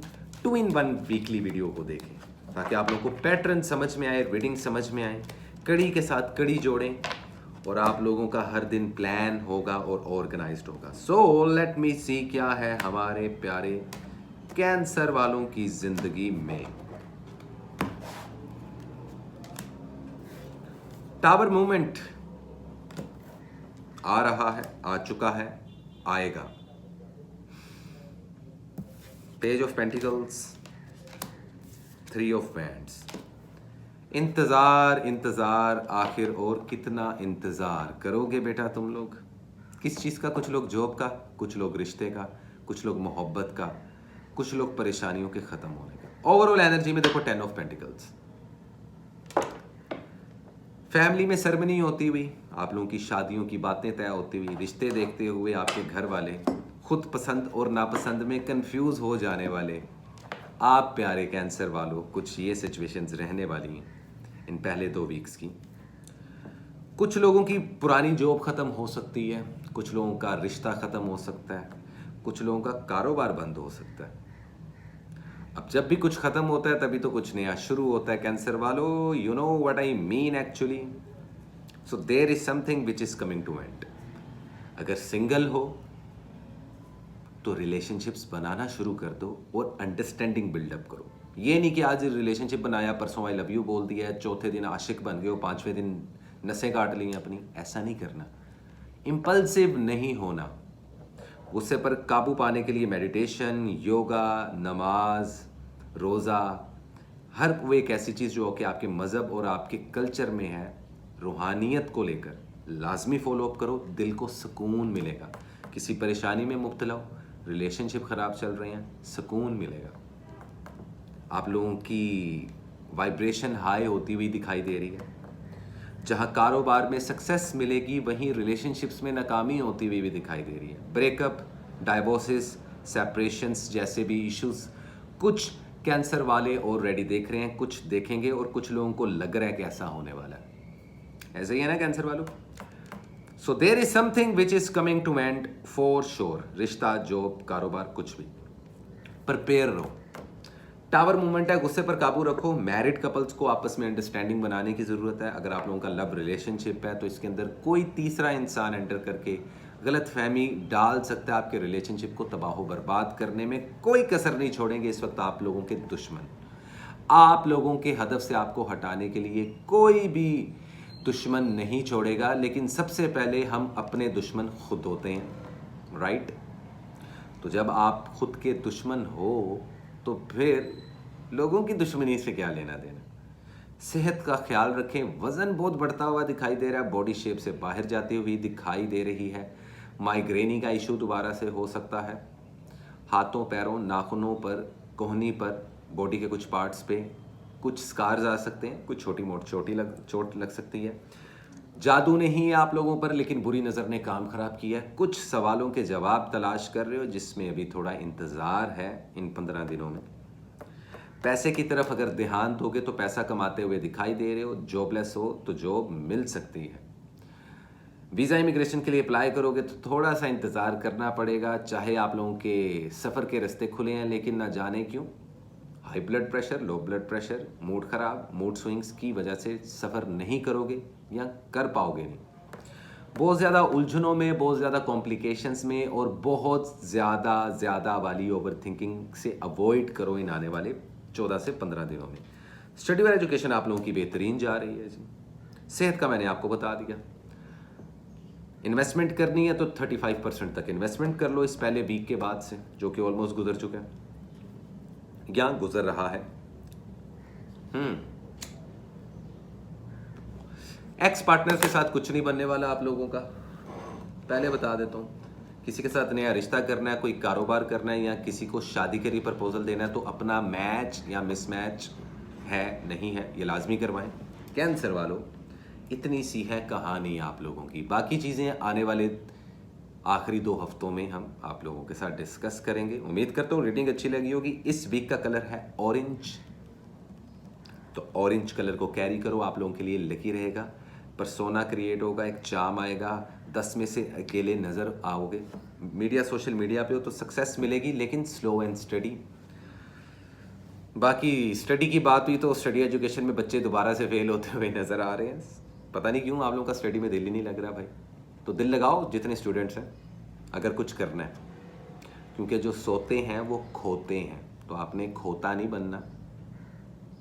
2-in-1 वीकली वीडियो को देखें, ताकि आप लोगों को पैटर्न समझ में आए, रीडिंग समझ में आए, कड़ी के साथ कड़ी जोड़ें, और आप लोगों का हर दिन प्लान होगा और ऑर्गेनाइज्ड होगा। सो लेट मी सी क्या है हमारे प्यारे कैंसर वालों की जिंदगी में। टावर मूवमेंट आ रहा है, आ चुका है, आएगा। Page of pentacles, 3 of wands. इंतज़ार इंतज़ार, आखिर और कितना इंतज़ार करोगे बेटा तुम लोग? किस चीज़ का? कुछ लोग जॉब का, कुछ लोग रिश्ते का, कुछ लोग मोहब्बत का, कुछ लोग परेशानियों के ख़त्म होने का। ओवरऑल एनर्जी में देखो 10 ऑफ पेंटिकल्स। फैमिली में सेरेमनी होती हुई, आप लोगों की शादियों की बातें तय होती हुई, रिश्ते देखते हुए आपके घर वाले खुद पसंद और नापसंद में कंफ्यूज हो जाने वाले आप प्यारे कैंसर वालों, कुछ ये सिचुएशंस रहने वाली हैं। इन पहले 2 वीक्स की। कुछ लोगों की पुरानी जॉब ख़त्म हो सकती है, कुछ लोगों का रिश्ता ख़त्म हो सकता है, कुछ लोगों का कारोबार बंद हो सकता है। अब जब भी कुछ ख़त्म होता है तभी तो कुछ नया शुरू होता है कैंसर वालों, you know what I mean actually. So there is something which is coming to end. अगर सिंगल हो तो रिलेशनशिप्स बनाना शुरू कर दो और अंडरस्टैंडिंग बिल्डअप करो। ये नहीं कि आज रिलेशनशिप बनाया, परसों आई लव यू बोल दिया, चौथे दिन आशिक बन गए हो, 5वें दिन नसें काट ली अपनी। ऐसा नहीं करना। इम्पल्सिव नहीं होना। गुस्से पर काबू पाने के लिए मेडिटेशन, योगा, नमाज, रोज़ा, हर वो एक ऐसी चीज़ जो कि आपके मज़हब और आपके कल्चर में है, रूहानियत को लेकर लाजमी फॉलो अप करो। दिल को सुकून मिलेगा। किसी परेशानी में मुब्तला हो, रिलेशनशिप ख़राब चल रहे हैं, सुकून मिलेगा। आप लोगों की वाइब्रेशन हाई होती हुई दिखाई दे रही है। जहाँ कारोबार में सक्सेस मिलेगी वहीं रिलेशनशिप्स में नाकामी होती हुई भी दिखाई दे रही है। ब्रेकअप, डाइवोर्सेस, सेपरेशंस जैसे भी इश्यूज कुछ कैंसर वाले ऑलरेडी देख रहे हैं, कुछ देखेंगे और कुछ लोगों को लग रहा है कि ऐसा होने वाला है। ऐसे ही है ना कैंसर वालों। So there is something which is coming to end for sure. रिश्ता, जॉब, कारोबार, कुछ भी प्रिपेयर रहो। टावर मूवमेंट है, गुस्से पर काबू रखो। मैरिड कपल्स को आपस में अंडरस्टैंडिंग बनाने की ज़रूरत है। अगर आप लोगों का लव रिलेशनशिप है तो इसके अंदर कोई तीसरा इंसान एंटर करके गलत फहमी डाल सकता है। आपके रिलेशनशिप को तबाह बर्बाद करने में कोई कसर नहीं छोड़ेंगे इस वक्त आप लोगों के दुश्मन। आप लोगों के हदफ से आपको हटाने के लिए कोई भी दुश्मन नहीं छोड़ेगा, लेकिन सबसे पहले हम अपने दुश्मन खुद होते हैं, राइट? तो जब आप खुद के दुश्मन हो तो फिर लोगों की दुश्मनी से क्या लेना देना। सेहत का ख्याल रखें। वज़न बहुत बढ़ता हुआ दिखाई दे रहा है, बॉडी शेप से बाहर जाती हुई दिखाई दे रही है। माइग्रेनी का इशू दोबारा से हो सकता है। हाथों, पैरों, नाखूनों पर, कोहनी पर, बॉडी के कुछ पार्ट्स पे कुछ स्कार्स आ सकते हैं, कुछ छोटी मोटी चोट लग सकती है। जादू नहीं है आप लोगों पर, लेकिन बुरी नज़र ने काम ख़राब किया है। कुछ सवालों के जवाब तलाश कर रहे हो जिसमें अभी थोड़ा इंतज़ार है इन 15 दिनों में। पैसे की तरफ अगर ध्यान दोगे तो पैसा कमाते हुए दिखाई दे रहे हो। जॉबलेस हो तो जॉब मिल सकती है। वीज़ा इमिग्रेशन के लिए अप्लाई करोगे तो थोड़ा सा इंतज़ार करना पड़ेगा। चाहे आप लोगों के सफ़र के रास्ते खुले हैं, लेकिन ना जाने क्यों high blood pressure, low blood pressure, mood ख़राब, मूड स्विंग्स की वजह से सफ़र नहीं करोगे या कर पाओगे नहीं। बहुत ज़्यादा उलझनों में, बहुत ज़्यादा कॉम्प्लिकेशंस में और बहुत ज़्यादा वाली ओवर थिंकिंग से अवॉइड करो इन आने वाले 14 से 15 दिनों में। स्टडी और एजुकेशन आप लोगों की बेहतरीन जा रही है जी। सेहत का मैंने आपको बता दिया। इन्वेस्टमेंट करनी है तो 35% तक इन्वेस्टमेंट कर लो इस पहले वीक के बाद से, जो कि ऑलमोस्ट गुजर चुका है या गुजर रहा है। एक्स पार्टनर के साथ कुछ नहीं बनने वाला आप लोगों का, पहले बता देता हूँ। किसी के साथ नया रिश्ता करना है, कोई कारोबार करना है या किसी को शादी के लिए प्रपोजल देना है तो अपना मैच या मिसमैच है नहीं है ये लाजमी करवाएं। कैंसर वालों, इतनी सी है कहानी आप लोगों की। बाकी चीज़ें आने वाले आखिरी 2 हफ्तों में हम आप लोगों के साथ डिस्कस करेंगे। उम्मीद करता हूँ रीडिंग अच्छी लगी होगी। इस वीक का कलर है ऑरेंज, तो ऑरेंज कलर को कैरी करो, आप लोगों के लिए लकी रहेगा। परसोना क्रिएट होगा, एक चाम आएगा, 10 में से अकेले नज़र आओगे। मीडिया, सोशल मीडिया पे हो तो सक्सेस मिलेगी, लेकिन स्लो एंड स्टडी। बाकी स्टडी की बात हुई तो स्टडी एजुकेशन में बच्चे दोबारा से फेल होते हुए नज़र आ रहे हैं। पता नहीं क्यों आप लोगों का स्टडी में दिल ही नहीं लग रहा भाई। तो दिल लगाओ जितने स्टूडेंट्स हैं, अगर कुछ करना है, क्योंकि जो सोते हैं वो खोते हैं। तो आपने खोता नहीं बनना,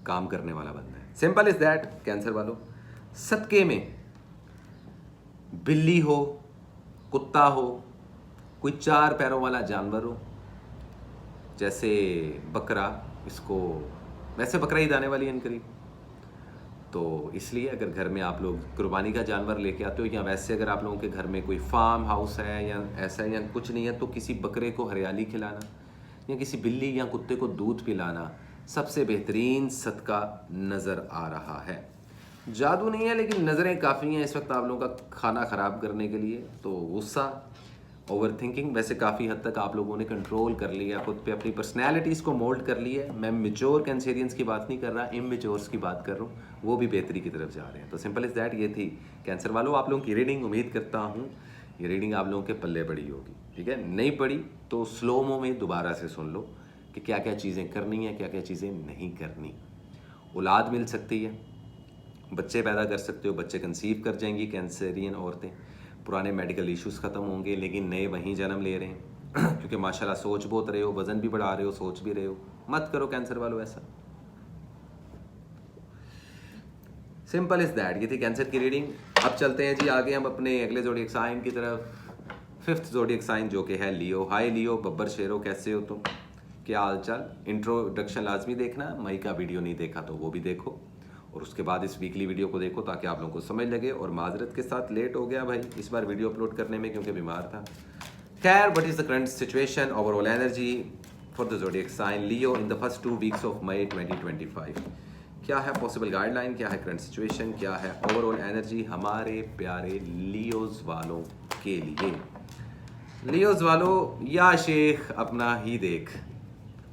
काम करने वाला बनना है। Simple is that. कैंसर वालों, सदके में बिल्ली हो, कुत्ता हो, कोई 4 पैरों वाला जानवर हो, जैसे बकरा, इसको वैसे बकरा ही दाने वाली इनकरीब, तो इसलिए अगर घर में आप लोग कुर्बानी का जानवर लेके आते हो, या वैसे अगर आप लोगों के घर में कोई फार्म हाउस है या ऐसा या कुछ नहीं है, तो किसी बकरे को हरियाली खिलाना या किसी बिल्ली या कुत्ते को दूध पिलाना सबसे बेहतरीन सदका नज़र आ रहा है। जादू नहीं है, लेकिन नज़रें काफ़ी हैं इस वक्त आप लोगों का खाना ख़राब करने के लिए। तो गुस्सा ओवर थिंकिंग, वैसे काफ़ी हद तक आप लोगों ने कंट्रोल कर लिया खुद पे, अपनी पर्सनैलिटीज़ को मोल्ड कर लिया है। मैं मेच्योर कैंसेरियंस की बात नहीं कर रहा, इमेच्योर्स की बात कर रहा हूँ, वो भी बेहतरी की तरफ जा रहे हैं। तो सिंपल इज़ दैट, ये थी कैंसर वालों आप लोगों की रीडिंग। उम्मीद करता हूँ ये रीडिंग आप लोगों के पल्ले पड़ी होगी, ठीक है। नहीं पड़ी तो स्लोमो में दोबारा से सुन लो कि क्या क्या चीज़ें करनी है, क्या क्या चीज़ें नहीं करनी। औलाद मिल सकती है, बच्चे पैदा कर सकते हो, बच्चे कंसीव कर जाएंगी कैंसरियन औरतें, पुराने मेडिकल इश्यूज़ ख़त्म होंगे, लेकिन नए वहीं जन्म ले रहे हैं क्योंकि माशाल्लाह सोच बहुत रहे हो, वज़न भी बढ़ा रहे हो, सोच भी रहे हो। मत करो कैंसर वालों ऐसा। सिंपल इज़ दैट, ये थी कैंसर की रीडिंग। अब चलते हैं जी आगे हम अपने अगले ज़ोडिएक साइन की तरफ। 5th ज़ोडिएक साइन जो कि है लियो। हाय लियो, बब्बर शेरो, कैसे हो तुम, क्या हाल चाल। इंट्रोडक्शन लाजमी देखना, मई का वीडियो नहीं देखा तो वो भी देखो, और उसके बाद इस वीकली वीडियो को देखो ताकि आप लोगों को समझ लगे। और माजरत के साथ लेट हो गया भाई इस बार वीडियो अपलोड करने में क्योंकि बीमार था। खैर, what is the current situation, overall energy for the zodiac sign Leo in the first 2 weeks of May 2025। क्या है पॉसिबल गाइडलाइन, क्या है करंट सिचुएशन, क्या है ओवरऑल एनर्जी हमारे प्यारे लियोज वालों के लिए। लियोज वालों, या शेख अपना ही देख,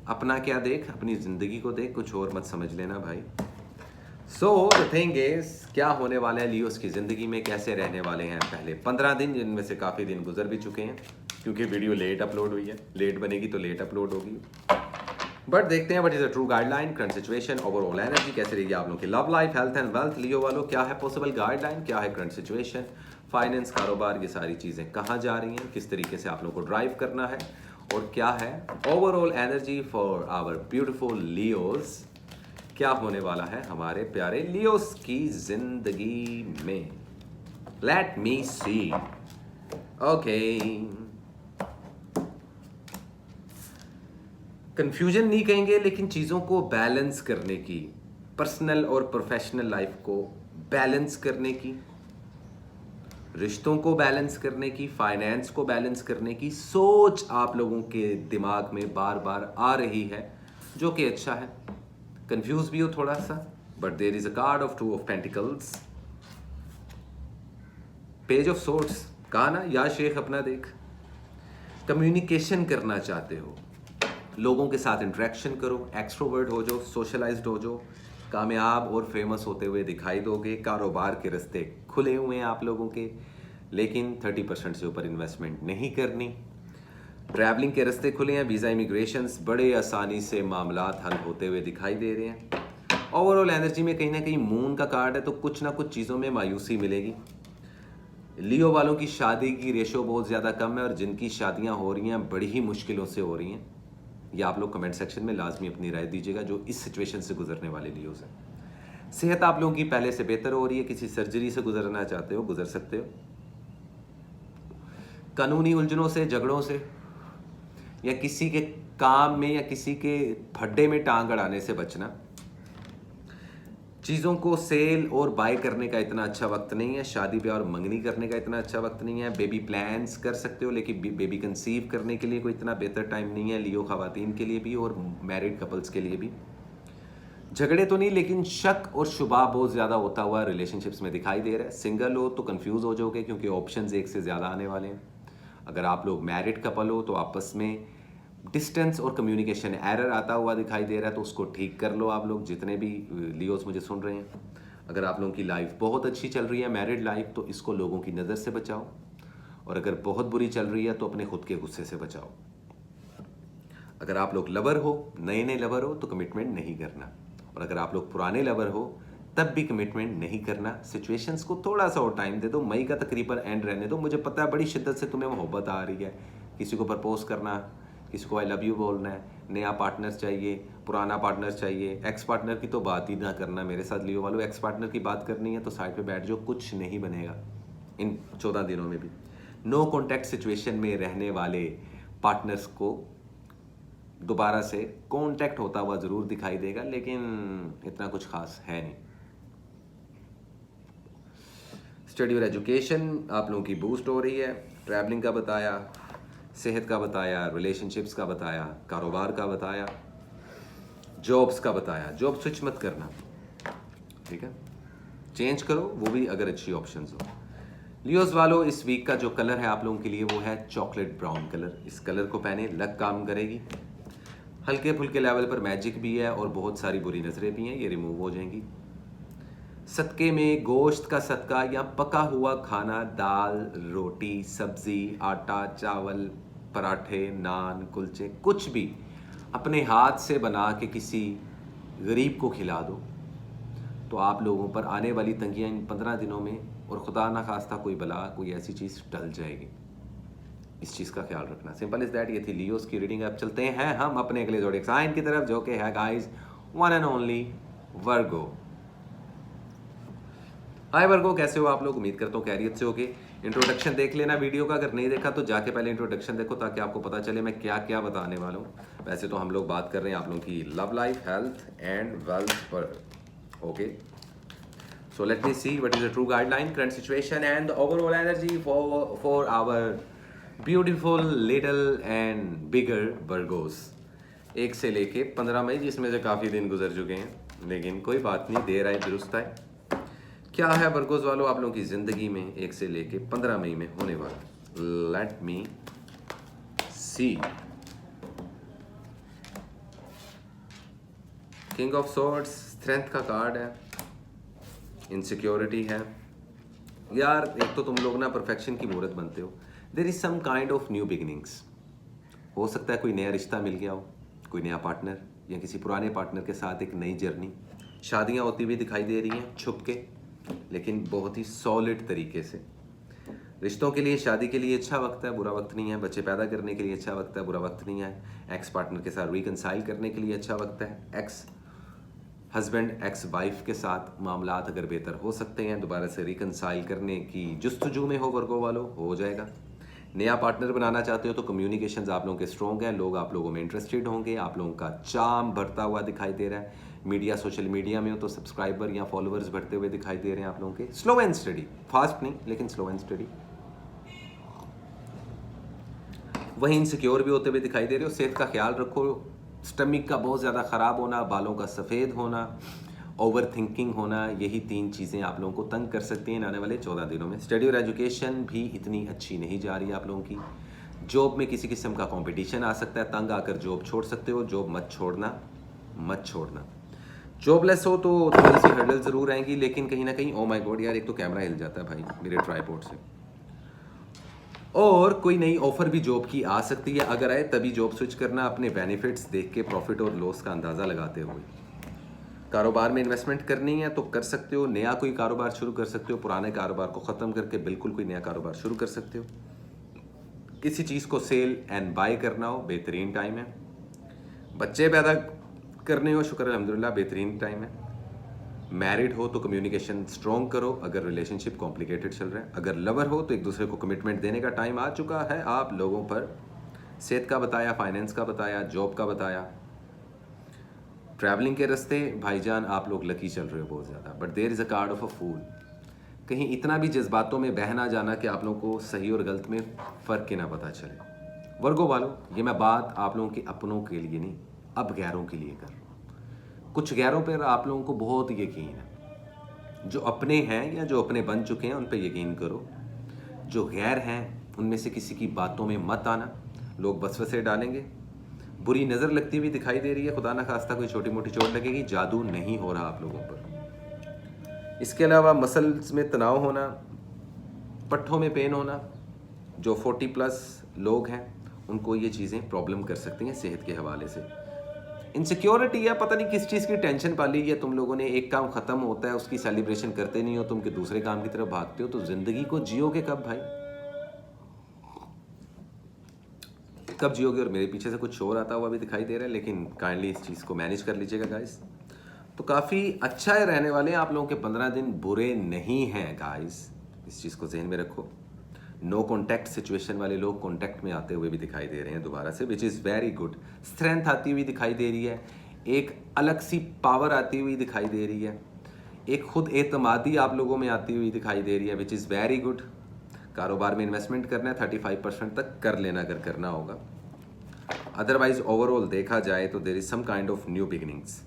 अपना क्या देख, अपनी ज़िंदगी को देख, कुछ और मत समझ लेना भाई। सो द थिंग इज, क्या होने वाला है लियोस की ज़िंदगी में, कैसे रहने वाले हैं पहले 15 दिन, जिनमें से काफ़ी दिन गुजर भी चुके हैं क्योंकि वीडियो लेट अपलोड हुई है। लेट बनेगी तो लेट अपलोड होगी, बट देखते हैं what is the true guideline, current situation, overall energy कैसे रहेगी आप लोगों की love life, health and wealth. Leo वालों, क्या है पॉसिबल गाइडलाइन, क्या है करंट सिचुएशन, फाइनेंस, कारोबार, ये सारी चीज़ें कहाँ जा रही हैं, किस तरीके से आप लोगों को ड्राइव करना है, और क्या है overall energy for our beautiful Leos, क्या होने वाला है हमारे प्यारे लियोस की जिंदगी में। लेट मी सी। ओके, कंफ्यूजन नहीं कहेंगे, लेकिन चीज़ों को बैलेंस करने की, पर्सनल और प्रोफेशनल लाइफ को बैलेंस करने की, रिश्तों को बैलेंस करने की, फाइनेंस को बैलेंस करने की सोच आप लोगों के दिमाग में बार बार आ रही है, जो कि अच्छा है। कंफ्यूज भी हो थोड़ा सा, but there is a card of 2 of pentacles, page of swords, कहा ना या शेख अपना देख। कम्युनिकेशन करना चाहते हो, लोगों के साथ इंटरेक्शन करो, एक्सट्रोवर्ट हो जाओ, सोशलाइज्ड हो जाओ, कामयाब और फेमस होते हुए दिखाई दोगे। कारोबार के रास्ते खुले हुए हैं आप लोगों के, लेकिन 30% से ऊपर इन्वेस्टमेंट नहीं करनी। ट्रैवलिंग के रास्ते खुले हैं, वीज़ा इमिग्रेशंस बड़े आसानी से मामलात हल होते हुए दिखाई दे रहे हैं। ओवरऑल एनर्जी में कहीं ना कहीं मून का कार्ड है, तो कुछ ना कुछ चीज़ों में मायूसी मिलेगी। लियो वालों की शादी की रेशो बहुत ज़्यादा कम है, और जिनकी शादियां हो रही हैं बड़ी ही मुश्किलों से हो रही हैं। ये आप लोग कमेंट सेक्शन में लाजमी अपनी राय दीजिएगा जो इस सिचुएशन से गुजरने वाले लियोज हैं। सेहत आप लोगों की पहले से बेहतर हो रही है, किसी सर्जरी से गुजरना चाहते हो गुजर सकते हो। कानूनी उलझनों से, झगड़ों से, या किसी के काम में या किसी के फड्डे में टांग अड़ाने से बचना। चीज़ों को सेल और बाय करने का इतना अच्छा वक्त नहीं है, शादी ब्याह और मंगनी करने का इतना अच्छा वक्त नहीं है। बेबी प्लान्स कर सकते हो, लेकिन बेबी कंसीव करने के लिए कोई इतना बेहतर टाइम नहीं है लियो ख़वातीन के लिए भी और मैरिड कपल्स के लिए भी। झगड़े तो नहीं, लेकिन शक और शुबा बहुत ज़्यादा होता हुआ रिलेशनशिप्स में दिखाई दे रहा है। सिंगल हो तो कंफ्यूज हो जाओगे क्योंकि ऑप्शंस एक से ज़्यादा आने वाले हैं। अगर आप लोग मैरिड कपल हो तो आपस में डिस्टेंस और कम्युनिकेशन एरर आता हुआ दिखाई दे रहा है, तो उसको ठीक कर लो आप लोग, जितने भी लियोस मुझे सुन रहे हैं। अगर आप लोगों की लाइफ बहुत अच्छी चल रही है, मैरिड लाइफ, तो इसको लोगों की नज़र से बचाओ, और अगर बहुत बुरी चल रही है तो अपने खुद के गुस्से से बचाओ। अगर आप लोग लवर हो, नए नए लवर हो, तो कमिटमेंट नहीं करना, और अगर आप लोग पुराने लवर हो तब भी कमिटमेंट नहीं करना। सिचुएशंस को थोड़ा सा और टाइम दे दो, मई का तकरीबन एंड रहने दो। मुझे पता है बड़ी शिद्दत से तुम्हें मोहब्बत आ रही है, किसी को प्रपोज करना, किसी को आई लव यू बोलना है, नया पार्टनर चाहिए, पुराना पार्टनर चाहिए। एक्स पार्टनर की तो बात ही ना करना मेरे साथ लियो वालों। एक्स पार्टनर की बात करनी है तो साइड पे बैठ जाओ, कुछ नहीं बनेगा इन 14 दिनों में भी। नो कॉन्टैक्ट सिचुएशन में रहने वाले पार्टनर्स को दोबारा से कॉन्टैक्ट होता हुआ ज़रूर दिखाई देगा, लेकिन इतना कुछ खास है नहीं। स्टडी और एजुकेशन आप लोगों की बूस्ट हो रही है। ट्रैवलिंग का बताया, सेहत का बताया, रिलेशनशिप्स का बताया, कारोबार का बताया, जॉब्स का बताया। जॉब स्विच मत करना, ठीक है, चेंज करो, वो भी अगर अच्छी ऑप्शंस हो। लियोस वालों, इस वीक का जो कलर है आप लोगों के लिए वो है चॉकलेट ब्राउन कलर। इस कलर को पहने लक काम करेगी। हल्के फुल्के लेवल पर मैजिक भी है और बहुत सारी बुरी नजरें भी हैं, ये रिमूव हो जाएंगी। सदके में गोश्त का सदका या पका हुआ खाना, दाल, रोटी, सब्जी, आटा, चावल, पराठे, नान, कुलचे, कुछ भी अपने हाथ से बना के किसी गरीब को खिला दो तो आप लोगों पर आने वाली तंगियां इन 15 दिनों में और खुदा ना खास्ता कोई बला, कोई ऐसी चीज़ टल जाएगी। इस चीज़ का ख्याल रखना। Simple is that. ये थी लियोस की रीडिंग। अब चलते हैं हम अपने अगले ज़ोडिएक साइन की तरफ, जो कि है गाइस वन एंड ओनली वर्गो। हाय वर्गो, कैसे हो आप लोग? उम्मीद करता हूँ खैरियत से होगे। इंट्रोडक्शन देख लेना वीडियो का, अगर नहीं देखा तो जाके पहले इंट्रोडक्शन देखो ताकि आपको पता चले मैं क्या क्या बताने वाला हूँ। वैसे तो हम लोग बात कर रहे हैं आप लोगों की love life, health and wealth पर। Okay, so let me see what is the true guideline, current situation and the overall energy for our beautiful little and bigger Virgos। 1 से लेके 15 मई, जिसमें से काफ़ी दिन गुजर चुके हैं, लेकिन कोई बात नहीं, देर आए दुरुस्त आए। क्या है वर्गोस वालों आप लोगों की ज़िंदगी में 1 से लेके 15 मई में होने वाला? Let me see. King of swords strength का कार्ड है, इनसिक्योरिटी है। यार एक तो तुम लोग ना परफेक्शन की मूर्त बनते हो। There is some kind of new beginnings. हो सकता है कोई नया रिश्ता मिल गया हो, कोई नया पार्टनर, या किसी पुराने पार्टनर के साथ एक नई जर्नी। शादियां होती हुई दिखाई दे रही हैं छुप के, लेकिन बहुत ही सॉलिड तरीके से। रिश्तों के लिए, शादी के लिए अच्छा वक्त है, बुरा वक्त नहीं है। बच्चे पैदा करने के लिए अच्छा वक्त है, बुरा वक्त नहीं है। एक्स पार्टनर के साथ रिकनसाइल करने के लिए अच्छा वक्त है। एक्स हस्बैंड एक्स वाइफ के साथ मामलात अगर बेहतर हो सकते हैं, दोबारा से रिकनसाइल करने की जुस्तजू में हो वर्गो वालों, हो जाएगा। नया पार्टनर बनाना चाहते हो तो कम्युनिकेशंस आप लोगों के स्ट्रॉन्ग हैं, लोग आप लोगों में इंटरेस्टेड होंगे, आप लोगों का चार्म बढ़ता हुआ दिखाई दे रहा है। मीडिया, सोशल मीडिया में हो तो सब्सक्राइबर या फॉलोअर्स बढ़ते हुए दिखाई दे रहे हैं आप लोगों के। स्लो एंड स्टडी, फास्ट नहीं लेकिन स्लो एंड स्टडी। वहीं इनसिक्योर भी होते हुए दिखाई दे रहे हो। सेहत का ख्याल रखो। स्टमिक का बहुत ज़्यादा ख़राब होना, बालों का सफ़ेद होना, ओवर थिंकिंग होना, यही 3 चीज़ें आप लोगों को तंग कर सकती हैं आने वाले 14 दिनों में। स्टडी और एजुकेशन भी इतनी अच्छी नहीं जा रही है आप लोगों की। जॉब में किसी किस्म का कंपटीशन आ सकता है, तंग आकर जॉब छोड़ सकते हो। जॉब मत छोड़ना, मत छोड़ना। जॉबलेस हो तो थोड़ी सी हर्डल ज़रूर आएंगी, लेकिन कहीं ना कहीं, ओ माय गॉड यार, एक तो कैमरा हिल जाता है भाई मेरे ट्राइपॉड से। और कोई नई ऑफर भी जॉब की आ सकती है, अगर आए तभी जॉब स्विच करना, अपने बेनिफिट्स देख के, प्रॉफिट और लॉस का अंदाज़ा लगाते हुए। कारोबार में इन्वेस्टमेंट करनी है तो कर सकते हो, नया कोई कारोबार शुरू कर सकते हो, पुराने कारोबार को ख़त्म करके बिल्कुल कोई नया कारोबार शुरू कर सकते हो। किसी चीज़ को सेल एंड बाय करना हो, बेहतरीन टाइम है। बच्चे पैदा करने हो, शुक्र अल्हम्दुलिल्लाह, बेहतरीन टाइम है। मैरिड हो तो कम्युनिकेशन स्ट्रॉन्ग करो, अगर रिलेशनशिप कॉम्प्लिकेटेड चल रहा है। अगर लवर हो तो एक दूसरे को कमिटमेंट देने का टाइम आ चुका है आप लोगों पर। सेहत का बताया, फाइनेंस का बताया, जॉब का बताया। ट्रैवलिंग के रास्ते भाईजान आप लोग लकी चल रहे हो बहुत ज़्यादा, but there is a card of a fool. कहीं इतना भी जज्बातों में बह ना जाना कि आप लोगों को सही और गलत में फ़र्क के ना पता चले। वर्गो वालों, ये मैं बात आप लोगों के अपनों के लिए नहीं, अब गैरों के लिए कर रहा हूँ। कुछ गैरों पर आप लोगों को बहुत यकीन है। जो अपने हैं या जो अपने बन चुके हैं उन पर यकीन करो। जो गैर हैं उनमें से किसी की बातों में मत आना, लोग वसवसे डालेंगे। बुरी नज़र लगती हुई दिखाई दे रही है, खुदा ना खास्ता कोई छोटी मोटी चोट लगेगी, जादू नहीं हो रहा आप लोगों पर। इसके अलावा मसल्स में तनाव होना, पट्ठों में पेन होना, जो 40+ लोग हैं उनको ये चीज़ें प्रॉब्लम कर सकती हैं सेहत के हवाले से। इनसिक्योरिटी है, पता नहीं किस चीज़ की टेंशन पाली है तुम लोगों ने। एक काम ख़त्म होता है उसकी सेलिब्रेशन करते नहीं हो तुम, कि दूसरे काम की तरफ भागते हो, तो ज़िंदगी को जियोगे कब भाई? कब जियोगे? और मेरे पीछे से कुछ शोर आता हुआ भी दिखाई दे रहा है, लेकिन काइंडली इस चीज़ को मैनेज कर लीजिएगा गाइस। तो काफ़ी अच्छा है रहने वाले हैं आप लोगों के 15 दिन, बुरे नहीं हैं गाइस, इस चीज़ को जहन में रखो। नो कॉन्टैक्ट सिचुएशन वाले लोग कॉन्टैक्ट में आते हुए भी दिखाई दे रहे हैं दोबारा से, which is very good. Strength आती हुई दिखाई दे रही है, एक अलग सी पावर आती हुई दिखाई दे रही है, एक खुद एतमादी आप लोगों में आती हुई दिखाई दे रही है, विच इज़ वेरी गुड। कारोबार में इन्वेस्टमेंट करना है 35% तक कर लेना अगर करना होगा। अदरवाइज ओवरऑल देखा जाए तो there is some kind of new beginnings.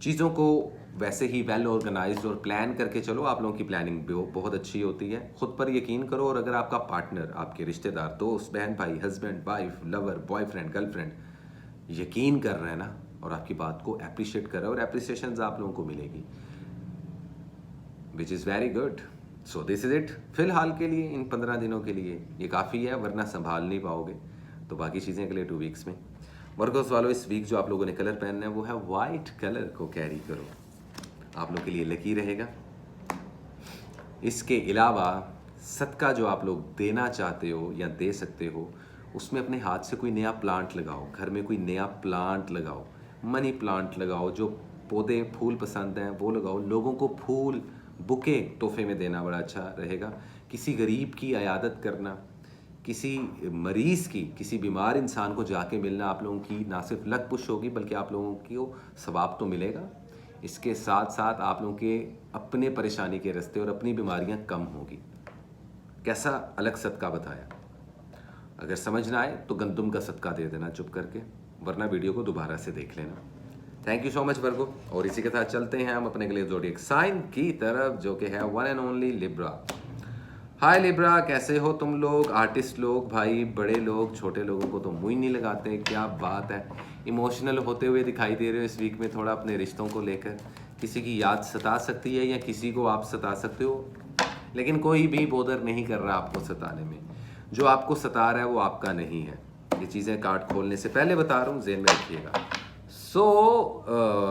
चीज़ों को वैसे ही वेल ऑर्गेनाइज्ड और प्लान करके चलो, आप लोगों की प्लानिंग बहुत अच्छी होती है। खुद पर यकीन करो, और अगर आपका पार्टनर, आपके रिश्तेदार, दोस्त, बहन, भाई, husband, wife, lover, boyfriend, girlfriend यकीन कर रहे हैं ना, और आपकी बात को अप्रिशिएट कर रहा है, और अप्रिसिएशन आप लोगों को मिलेगी, which is very good. So this is it फिलहाल के लिए, इन 15 दिनों के लिए ये काफ़ी है, वरना संभाल नहीं पाओगे। तो बाकी चीज़ें अगले 2 वीक्स में। वर्गोस वालों, इस वीक जो आप लोगों ने कलर पहनना है वो है वाइट कलर को कैरी करो, आप लोग के लिए लकी रहेगा। इसके अलावा सदका जो आप लोग देना चाहते हो या दे सकते हो, उसमें अपने हाथ से कोई नया प्लांट लगाओ, घर में कोई नया प्लांट लगाओ, मनी प्लांट लगाओ, जो पौधे फूल पसंद हैं वो लगाओ। लोगों को फूल बुके तोहफे में देना बड़ा अच्छा रहेगा। किसी गरीब की अयादत करना, किसी मरीज़ की, किसी बीमार इंसान को जाके मिलना, आप लोगों की ना सिर्फ लक पुश होगी बल्कि आप लोगों को सवाब तो मिलेगा। इसके साथ साथ आप लोगों के अपने परेशानी के रास्ते और अपनी बीमारियां कम होगी। कैसा अलग सदका बताया, अगर समझ ना आए तो गंदुम का सदका दे देना चुप करके, वरना वीडियो को दोबारा से देख लेना। थैंक यू सो मच वर्गो। और इसी के साथ चलते हैं हम अपने अगले ज़ोडिएक साइन की तरफ, जो कि है one and only Libra. Hi Libra, कैसे हो तुम लोग? आर्टिस्ट लोग, भाई बड़े लोग, छोटे लोगों को तो मुंह ही नहीं लगाते, क्या बात है। इमोशनल होते हुए दिखाई दे रहे हो इस वीक में, थोड़ा अपने रिश्तों को लेकर। किसी की याद सता सकती है या किसी को आप सता सकते हो, लेकिन कोई भी बोदर नहीं कर रहा आपको सताने में। जो आपको सता रहा है वो आपका नहीं है। ये चीज़ें कार्ड खोलने से पहले बता रहा हूँ, जेन में रखिएगा।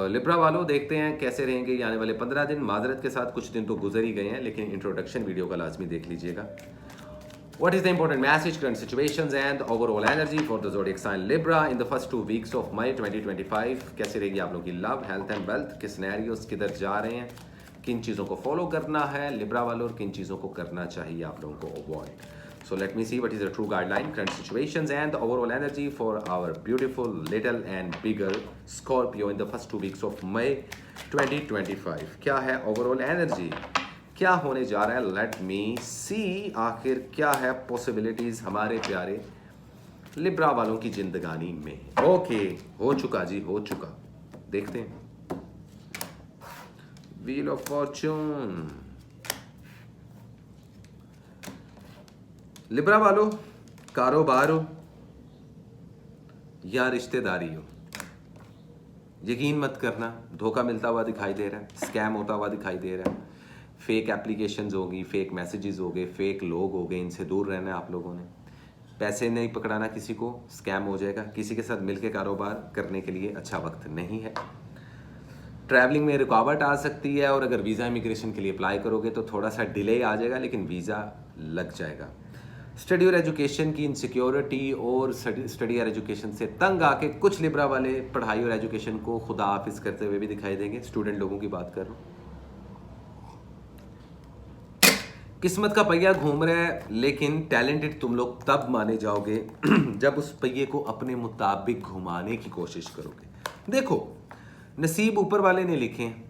लिब्रा वालों, देखते हैं कैसे रहेंगे ये आने वाले 15 दिन। माजरत के साथ कुछ दिन तो गुजर ही गए हैं, लेकिन इंट्रोडक्शन वीडियो का लाजमी देख लीजिएगा। What is the important message, current situations and overall energy for the zodiac sign Libra in the first 2 weeks of May 2025? कैसे रहेगी आप लोगों की लव, हेल्थ एंड वेल्थ, किस सिनेरियोस किधर जा रहे हैं, किन चीज़ों को फॉलो करना है लिब्रा वालों, और किन चीज़ों को करना चाहिए आप लोगों को avoid. So let me see what is the true guideline, current situations and the overall energy for our beautiful little and bigger Scorpio in the first 2 weeks of May 2025. क्या है overall energy, क्या होने जा रहा है? Late me सी, आखिर क्या है पॉसिबिलिटीज हमारे प्यारे लिब्रा वालों की जिंदगानी में। ओके, हो चुका जी, हो चुका। देखते हैं व्हील ऑफ फॉर्चून। लिब्रा वालों, कारोबार हो या रिश्तेदारी हो, यकीन मत करना, धोखा मिलता हुआ दिखाई दे रहा है, स्कैम होता हुआ दिखाई दे रहा है। फेक एप्लीकेशंस होगी, फेक मैसेजेस हो गए, फेक लोग हो गए, इनसे दूर रहना है आप लोगों ने। पैसे नहीं पकड़ाना किसी को, स्कैम हो जाएगा। किसी के साथ मिलकर कारोबार करने के लिए अच्छा वक्त नहीं है। ट्रैवलिंग में रुकावट आ सकती है, और अगर वीज़ा इमिग्रेशन के लिए अप्लाई करोगे तो थोड़ा सा डिले आ जाएगा, लेकिन वीज़ा लग जाएगा। स्टडी और एजुकेशन की इनसिक्योरिटी और स्टडी और एजुकेशन से तंग आके कुछ लिब्रा वाले पढ़ाई और एजुकेशन को खुदा हाफिज करते हुए भी दिखाई देंगे। स्टूडेंट लोगों की बात कर रहा हूँ। किस्मत का पहिया घूम रहा है, लेकिन टैलेंटेड तुम लोग तब माने जाओगे जब उस पहिए को अपने मुताबिक घुमाने की कोशिश करोगे। देखो, नसीब ऊपर वाले ने लिखे हैं।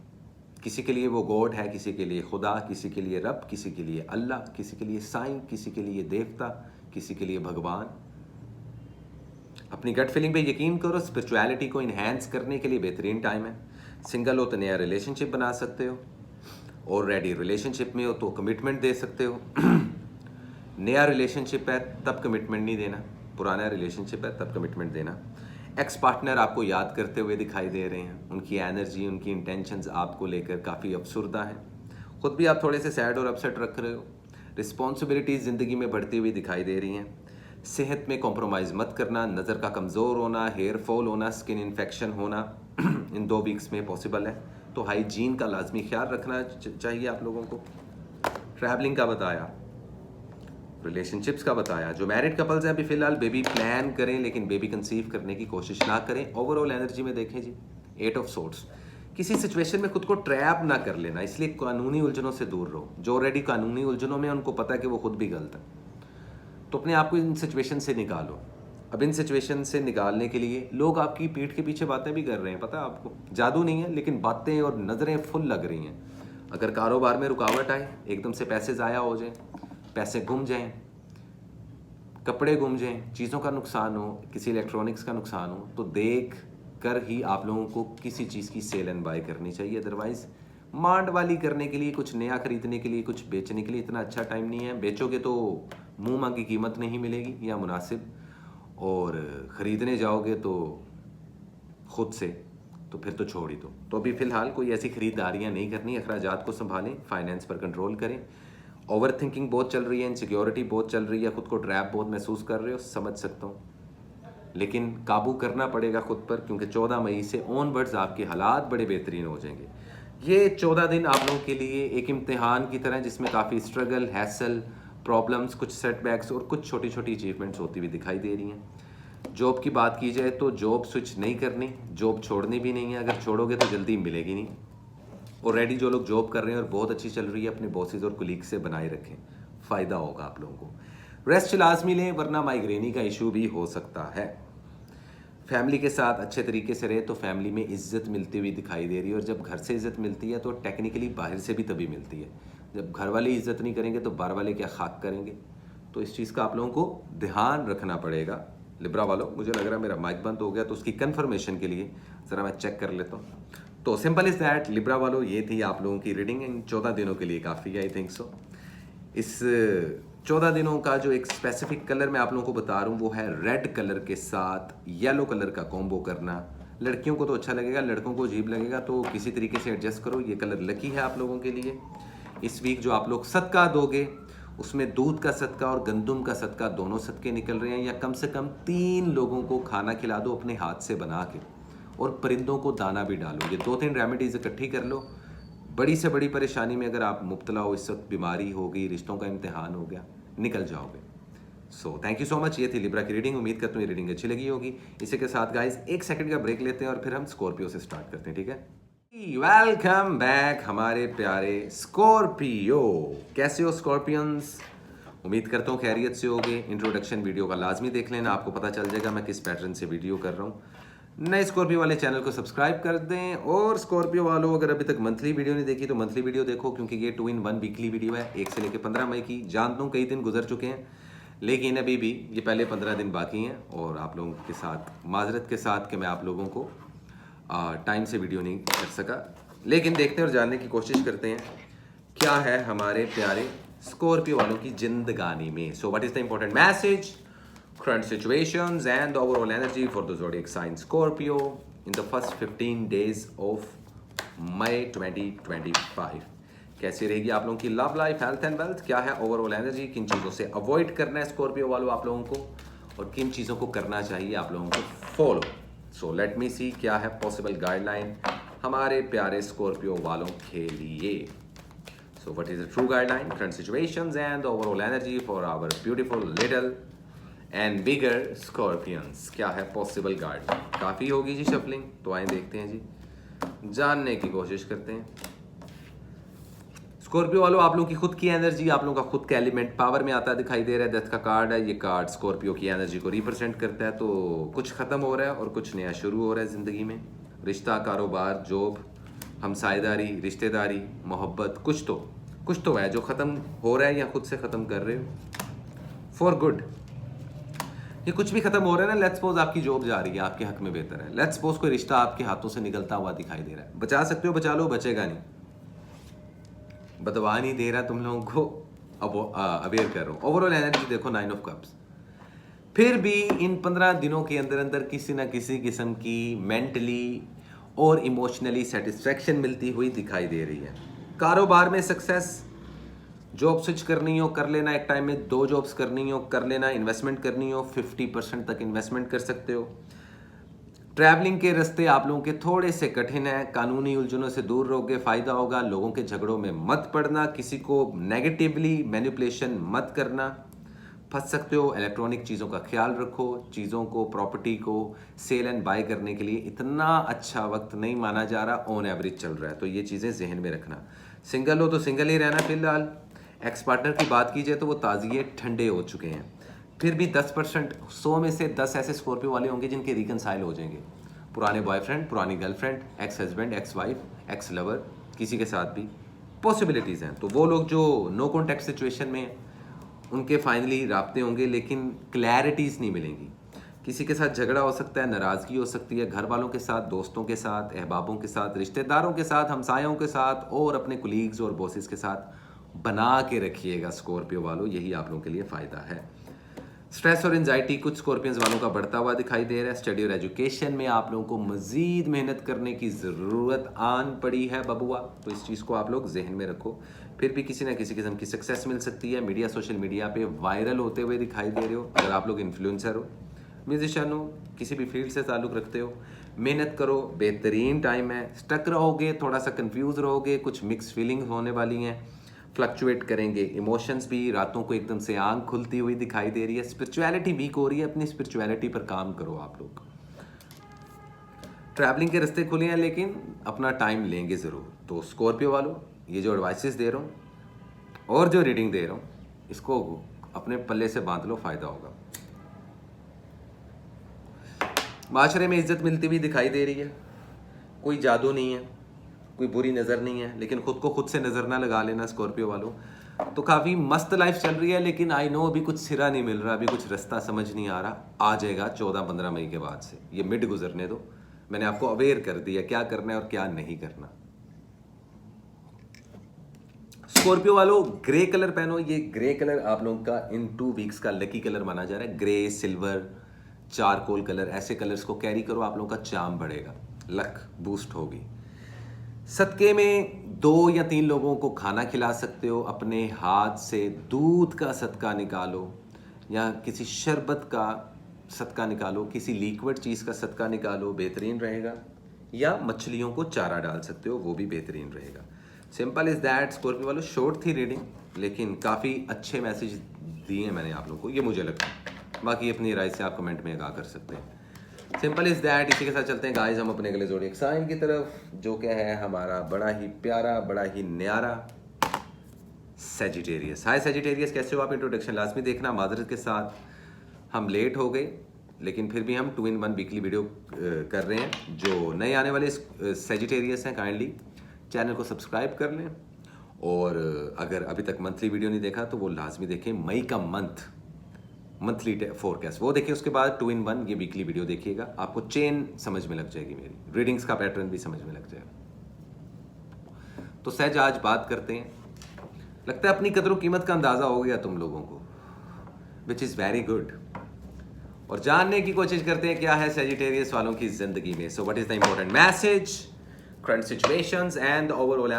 किसी के लिए वो गॉड है, किसी के लिए खुदा, किसी के लिए रब, किसी के लिए अल्लाह, किसी के लिए साईं, किसी के लिए देवता, किसी के लिए भगवान। अपनी गट फीलिंग पे यकीन करो। स्पिरिचुअलिटी को इन्हेंस करने के लिए बेहतरीन टाइम है। सिंगल हो तो नया रिलेशनशिप बना सकते हो, ऑलरेडी रिलेशनशिप में हो तो कमिटमेंट दे सकते हो। नया रिलेशनशिप है तब कमिटमेंट नहीं देना, पुराना रिलेशनशिप है तब कमिटमेंट देना। एक्स पार्टनर आपको याद करते हुए दिखाई दे रहे हैं, उनकी एनर्जी, उनकी इंटेंशंस आपको लेकर काफ़ी अफसुर्दा हैं। खुद भी आप थोड़े से सैड और अपसेट रख रहे हो। रिस्पॉन्सिबिलिटीज़ ज़िंदगी में बढ़ती हुई दिखाई दे रही हैं। सेहत में कॉम्प्रोमाइज़ मत करना। नज़र का कमज़ोर होना, हेयर फॉल होना, स्किन इन्फेक्शन होना इन 2 वीक्स में पॉसिबल है, तो हाइजीन का लाजमी ख्याल रखना चाहिए आप लोगों को। ट्रैवलिंग का बताया, रिलेशनशिप्स का बताया। जो मैरिड कपल्स हैं अभी फ़िलहाल बेबी प्लान करें, लेकिन बेबी कंसीव करने की कोशिश ना करें। ओवरऑल एनर्जी में देखें जी, 8 ऑफ सोर्ट्स। किसी सिचुएशन में खुद को ट्रैप ना कर लेना, इसलिए कानूनी उलझनों से दूर रहो। जो ऑलरेडी कानूनी उलझनों में, उनको पता है कि वो खुद भी गलत है, तो अपने आप को इन सिचुएशन से निकालो। अब इन सिचुएशन से निकालने के लिए लोग आपकी पीठ के पीछे बातें भी कर रहे हैं, पता है आपको। जादू नहीं है, लेकिन बातें और नज़रें फुल लग रही हैं। अगर कारोबार में रुकावट आए, एकदम से पैसे ज़ाया हो जाएं, पैसे गुम जाएं, कपड़े गुम जाएं, चीज़ों का नुकसान हो, किसी इलेक्ट्रॉनिक्स का नुकसान हो, तो देख कर ही आप लोगों को किसी चीज़ की सेल एंड बाय करनी चाहिए। अदरवाइज़ मांड वाली करने के लिए, कुछ नया खरीदने के लिए, कुछ बेचने के लिए इतना अच्छा टाइम नहीं है। बेचोगे तो मुंह मांगी कीमत नहीं मिलेगी या मुनासिब, और ख़रीदने जाओगे तो खुद से, तो फिर तो छोड़ ही दो। तो अभी फ़िलहाल कोई ऐसी ख़रीदारियाँ नहीं करनी। अखराजात को संभालें, फाइनेंस पर कंट्रोल करें। ओवर थिंकिंग बहुत चल रही है, इनसिक्योरिटी बहुत चल रही है, खुद को ट्रैप बहुत महसूस कर रहे हो, समझ सकता हूँ, लेकिन काबू करना पड़ेगा खुद पर, क्योंकि 14 मई से ऑनवर्ड्स आपके हालात बड़े बेहतरीन हो जाएंगे। ये 14 दिन आप लोगों के लिए एक इम्तिहान की तरह, जिसमें काफ़ी स्ट्रगल, हैसल, प्रॉब्लम्स, कुछ सेटबैक्स और कुछ छोटी छोटी अचीवमेंट्स होती हुई दिखाई दे रही हैं। जॉब की बात की जाए तो जॉब स्विच नहीं करनी, जॉब छोड़नी भी नहीं है। अगर छोड़ोगे तो जल्दी मिलेगी नहीं। ऑलरेडी जो लोग जॉब कर रहे हैं और बहुत अच्छी चल रही है, अपने बॉसेज और कुलीग से बनाए रखें, फ़ायदा होगा आप लोगों को। रेस्ट लाजमी लें, वरना माइग्रेनी का इशू भी हो सकता है। फैमिली के साथ अच्छे तरीके से रहे तो फैमिली में इज्जत मिलती हुई दिखाई दे रही है, और जब घर से इज्जत मिलती है तो टेक्निकली बाहर से भी तभी मिलती है। जब घर वाले इज्जत नहीं करेंगे तो बाहर वाले क्या खाक करेंगे। तो इस चीज़ का आप लोगों को ध्यान रखना पड़ेगा। लिब्रा वालों, मुझे लग रहा है मेरा माइक बंद हो गया, तो उसकी कन्फर्मेशन के लिए ज़रा मैं चेक कर लेता हूँ। तो सिंपल इज़ दैट लिब्रा वालों, ये थी आप लोगों की रीडिंग। इन 14 दिनों के लिए काफ़ी है, आई थिंक सो। इस 14 दिनों का जो एक स्पेसिफिक कलर मैं आप लोगों को बता रहा हूँ, वो है रेड कलर के साथ येलो कलर का कॉम्बो करना। लड़कियों को तो अच्छा लगेगा, लड़कों को अजीब लगेगा, तो किसी तरीके से एडजस्ट करो। ये कलर लकी है आप लोगों के लिए। इस वीक जो आप लोग सदका दोगे, उसमें दूध का सदका और गंदुम का सदका, दोनों सदके निकल रहे हैं। या कम से कम 3 लोगों को खाना खिला दो अपने हाथ से बना के, और परिंदों को दाना भी डालो। ये 2-3 रेमेडीज इकट्ठी कर लो। बड़ी से बड़ी परेशानी में अगर आप मुब्तला हो, इस वक्त बीमारी हो गई, रिश्तों का इम्तिहान हो गया, निकल जाओगे। So thank you so much. ये थी लिब्रा की रीडिंग। उम्मीद करता हूँ ये रीडिंग अच्छी लगी होगी। इसी के साथ गाइस 1 सेकंड का ब्रेक लेते हैं और फिर हम स्कॉर्पियो से स्टार्ट करते हैं, ठीक है। वेलकम बैक हमारे प्यारे स्कॉर्पियो। कैसे हो स्कॉर्पियंस? उम्मीद करता हूँ खैरियत से होगे। इंट्रोडक्शन वीडियो का लाजमी देख लेना, आपको पता चल जाएगा मैं किस पैटर्न से वीडियो कर रहा हूँ। नए स्कॉर्पियो वाले चैनल को सब्सक्राइब कर दें, और स्कॉर्पियो वालों अगर अभी तक मंथली वीडियो नहीं देखी तो मंथली वीडियो देखो, क्योंकि ये 2 in 1 वीकली वीडियो है। 1 से लेकर 15 मई की। जानता हूँ कई दिन गुजर चुके हैं, लेकिन अभी भी ये पहले 15 दिन बाकी हैं, और आप लोगों के साथ माजरत के साथ कि मैं आप लोगों को टाइम से वीडियो नहीं कर सका, लेकिन देखते हैं और जानने की कोशिश करते हैं क्या है हमारे प्यारे स्कॉर्पियो वालों की जिंदगानी में। सो what is the important message, current situations and the overall energy for the zodiac sign Scorpio in the first 15 days of May 2025। कैसी रहेगी आप लोगों की love life, health and wealth? क्या है ओवरऑल एनर्जी? किन चीज़ों से अवॉइड करना है स्कॉर्पियो वालों आप लोगों को, और किन चीज़ों को करना चाहिए आप लोगों को follow? So let me see क्या है पॉसिबल गाइडलाइन हमारे प्यारे स्कॉर्पियो वालों के लिए। So what is the true guideline, current situations and overall energy for our beautiful little and bigger Scorpions? क्या है पॉसिबल गाइडलाइन? काफ़ी होगी जी शफलिंग, तो आए देखते हैं जी, जानने की कोशिश करते हैं। स्कॉर्पियो वालों, आप लोगों की खुद की एनर्जी, आप लोगों का खुद का एलिमेंट पावर में आता दिखाई दे रहा है। डेथ का कार्ड है, ये कार्ड स्कॉर्पियो की एनर्जी को रिप्रेजेंट करता है। तो कुछ ख़त्म हो रहा है और कुछ नया शुरू हो रहा है ज़िंदगी में। रिश्ता, कारोबार, जॉब, हमसायदारी, रिश्तेदारी, मोहब्बत, कुछ तो है जो ख़त्म हो रहा है या खुद से ख़त्म कर रहे हो फॉर गुड। ये कुछ भी खत्म हो रहा है ना, लेट्स सपोज आपकी जॉब जा रही है, आपके हक में बेहतर है। लेट्स सपोज कोई रिश्ता आपके हाथों से निकलता हुआ दिखाई दे रहा है। बचा सकते हो बचा लो, बचेगा नहीं। बतवा नहीं दे रहा तुम लोगों को, अब अवेयर कर रहा हूँ। ओवरऑल एनर्जी देखो 9 ऑफ कप्स। फिर भी इन 15 दिनों के अंदर अंदर किसी ना किसी किस्म की मेंटली और इमोशनली सेटिस्फेक्शन मिलती हुई दिखाई दे रही है। कारोबार में सक्सेस, जॉब स्विच करनी हो कर लेना, एक टाइम में 2 जॉब्स करनी हो कर लेना, इन्वेस्टमेंट करनी हो 50% तक इन्वेस्टमेंट कर सकते हो। ट्रैवलिंग के रास्ते आप लोगों के थोड़े से कठिन है, कानूनी उलझनों से दूर रहोगे, फ़ायदा होगा। लोगों के झगड़ों में मत पड़ना, किसी को नेगेटिवली मैनिपुलेशन मत करना, फंस सकते हो। इलेक्ट्रॉनिक चीज़ों का ख्याल रखो, चीज़ों को, प्रॉपर्टी को सेल एंड बाय करने के लिए इतना अच्छा वक्त नहीं माना जा रहा, ऑन एवरेज चल रहा है, तो ये चीज़ें जहन में रखना। सिंगल हो तो सिंगल ही रहना फिलहाल। एक्स पार्टनर की बात की जाए तो वो ताज़िए ठंडे हो चुके हैं। फिर भी 10%, 100 में से 10 ऐसे स्कॉर्पियो वाले होंगे जिनके रिकनसाइल हो जाएंगे। पुराने बॉयफ्रेंड, पुरानी girlfriend, ex husband, ex wife, x lover, किसी के साथ भी पॉसिबिलिटीज़ हैं। तो वो लोग जो नो कॉन्टैक्ट सिचुएशन में, उनके फाइनली राब्ते होंगे, लेकिन क्लैरिटीज़ नहीं मिलेंगी। किसी के साथ झगड़ा हो सकता है, नाराज़गी हो सकती है, घर वालों के साथ, दोस्तों के साथ, अहबाबों के साथ, रिश्तेदारों के साथ, हमसायों के साथ और अपने कुलीग्स और बॉसेस के साथ बना के रखिएगा स्कॉर्पियो वालों, यही आप लोगों के लिए फ़ायदा है। स्ट्रेस और एंजाइटी कुछ स्कॉर्पियंस वालों का बढ़ता हुआ दिखाई दे रहा है। स्टडी और एजुकेशन में आप लोगों को मज़ीद मेहनत करने की ज़रूरत आन पड़ी है बबुआ, तो इस चीज़ को आप लोग जहन में रखो। फिर भी किसी ना किसी किस्म की सक्सेस मिल सकती है। मीडिया, सोशल मीडिया पे वायरल होते हुए दिखाई दे रहे हो। अगर आप लोग इन्फ्लुएंसर हो, म्यूजिशियन हो, किसी भी फील्ड से ताल्लुक़ रखते हो, मेहनत करो, बेहतरीन टाइम है। स्टक रहोगे, थोड़ा सा कंफ्यूज रहोगे, कुछ मिक्स फीलिंग्स होने वाली हैं, फ्लक्चुएट करेंगे इमोशंस भी। रातों को एकदम से आंख खुलती हुई दिखाई दे रही है, स्पिरिचुअलिटी वीक हो रही है। अपनी स्पिरिचुअलिटी पर काम करो आप लोग। ट्रैवलिंग के रास्ते खुले हैं लेकिन अपना टाइम लेंगे ज़रूर। तो स्कॉर्पियो वालों, ये जो एडवाइसेस दे रहा हूँ और जो रीडिंग दे रहा हूँ, इसको अपने पल्ले से बांध लो, फ़ायदा होगा। माशरे में इज्जत मिलती हुई दिखाई दे रही है। कोई जादू नहीं है, कोई बुरी नज़र नहीं है, लेकिन खुद को खुद से नज़र ना लगा लेना स्कॉर्पियो वालों। तो काफ़ी मस्त लाइफ चल रही है, लेकिन आई नो अभी कुछ सिरा नहीं मिल रहा, अभी कुछ रास्ता समझ नहीं आ रहा। आ जाएगा 14-15 मई के बाद से, ये मिड गुजरने दो। मैंने आपको अवेयर कर दिया क्या करना है और क्या नहीं करना। स्कॉर्पियो वालों, ग्रे कलर पहनो। ये ग्रे कलर आप लोगों का इन 2 वीक्स का लकी कलर माना जा रहा है। ग्रे, सिल्वर, चारकोल कलर, ऐसे कलर्स को कैरी करो, आप लोगों का चार्म बढ़ेगा, लक बूस्ट होगी। सदके में 2 या 3 लोगों को खाना खिला सकते हो। अपने हाथ से दूध का सदका निकालो या किसी शरबत का सदका निकालो, किसी लिक्विड चीज़ का सदका निकालो, बेहतरीन रहेगा। या मछलियों को चारा डाल सकते हो, वो भी बेहतरीन रहेगा। Simple is that. स्कॉर्पियो वालों, शॉर्ट थी रीडिंग, लेकिन काफ़ी अच्छे मैसेज दिए हैं मैंने आप लोगों को, ये मुझे लगता है। बाकी अपनी राय से आप कमेंट में आगा कर सकते हैं। Simple is that. इसी के साथ चलते हैं गाइस हम अपने अगले ज़ोडिएक साइन की तरफ, जो क्या है हमारा बड़ा ही प्यारा, बड़ा ही न्यारा सैजिटेरियस। हाय सैजिटेरियस, कैसे हो आप? इंट्रोडक्शन लाजमी देखना। माजरत के साथ हम लेट हो गए, लेकिन फिर भी हम 2 in 1 वीकली वीडियो कर रहे हैं। जो नए आने वाले सैजिटेरियस हैं, काइंडली चैनल को सब्सक्राइब कर लें, और अगर अभी तक मंथली वीडियो नहीं देखा तो वो लाजमी देखें। मई का मंथली फोरकास्ट वो देखिए, उसके बाद 2 in 1 ये वीकली वीडियो देखिएगा, आपको चेन समझ में लग जाएगी, मेरी रीडिंग्स का पैटर्न भी समझ में लग जाएगा। तो सहज आज बात करते हैं। लगता है अपनी कदर कीमत का अंदाज़ा हो गया तुम लोगों को, विच इज़ वेरी गुड। और जानने की कोशिश करते हैं क्या है सैजिटेरियस वालों की ज़िंदगी में। So what is the important message, current situations and overall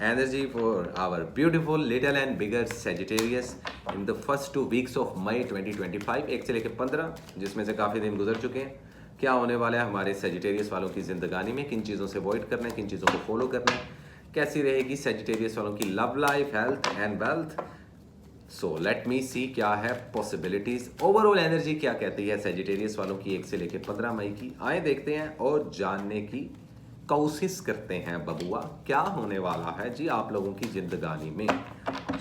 energy for our beautiful little and bigger Sagittarius in the first 2 weeks of May 2025, 1 से लेकर 15, जिसमें से काफ़ी दिन गुजर चुके हैं। क्या होने वाला है हमारे Sagittarius वालों की ज़िंदगानी में, किन चीज़ों से अवॉइड करना है, किन चीज़ों को फॉलो करना है, कैसी रहेगी Sagittarius वालों की love life, health and wealth. So let me see क्या है पॉसिबिलिटीज, ओवरऑल एनर्जी क्या कहती है Sagittarius वालों की 1 से लेकर 15 मई की। आए देखते हैं और जानने की कोशिश करते हैं बबुआ, क्या होने वाला है जी आप लोगों की जिंदगानी में।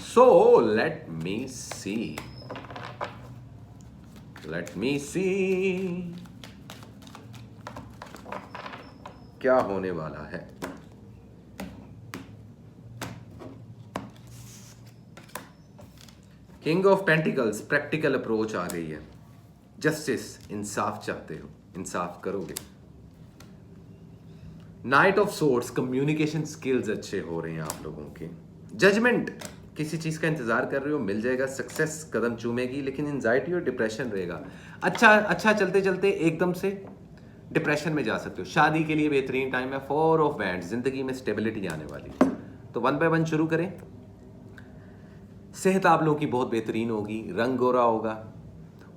सो लेट मी सी क्या होने वाला है। King of pentacles, practical approach आ गई है। जस्टिस, इंसाफ चाहते हो, इंसाफ करोगे। Knight of swords, communication skills अच्छे हो रहे हैं आप लोगों के। जजमेंट, किसी चीज़ का इंतजार कर रहे हो, मिल जाएगा। सक्सेस कदम चूमेगी, लेकिन एंजाइटी और डिप्रेशन रहेगा। अच्छा चलते चलते एकदम से डिप्रेशन में जा सकते हो। शादी के लिए बेहतरीन टाइम है। 4 ऑफ वैंड्स, जिंदगी में स्टेबिलिटी आने वाली। तो 1 by 1 शुरू करें। सेहत आप लोगों की बहुत बेहतरीन होगी, रंग गोरा होगा,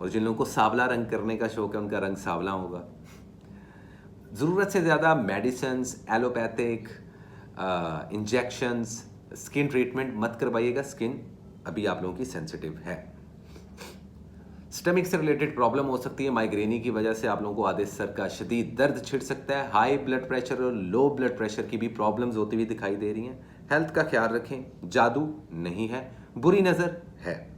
और जिन लोगों को सांवला रंग करने का शौक है उनका रंग सांवला होगा। ज़रूरत से ज़्यादा medicines, allopathic injections, skin treatment मत करवाइएगा। स्किन अभी आप लोगों की सेंसिटिव है। स्टमक से रिलेटेड प्रॉब्लम हो सकती है। माइग्रेनी की वजह से आप लोगों को आधे सर का शदीद दर्द छिड़ सकता है। हाई ब्लड प्रेशर और लो ब्लड प्रेशर की भी प्रॉब्लम्स होती हुई दिखाई दे रही हैं। हेल्थ का ख्याल रखें। जादू नहीं है, बुरी नज़र है।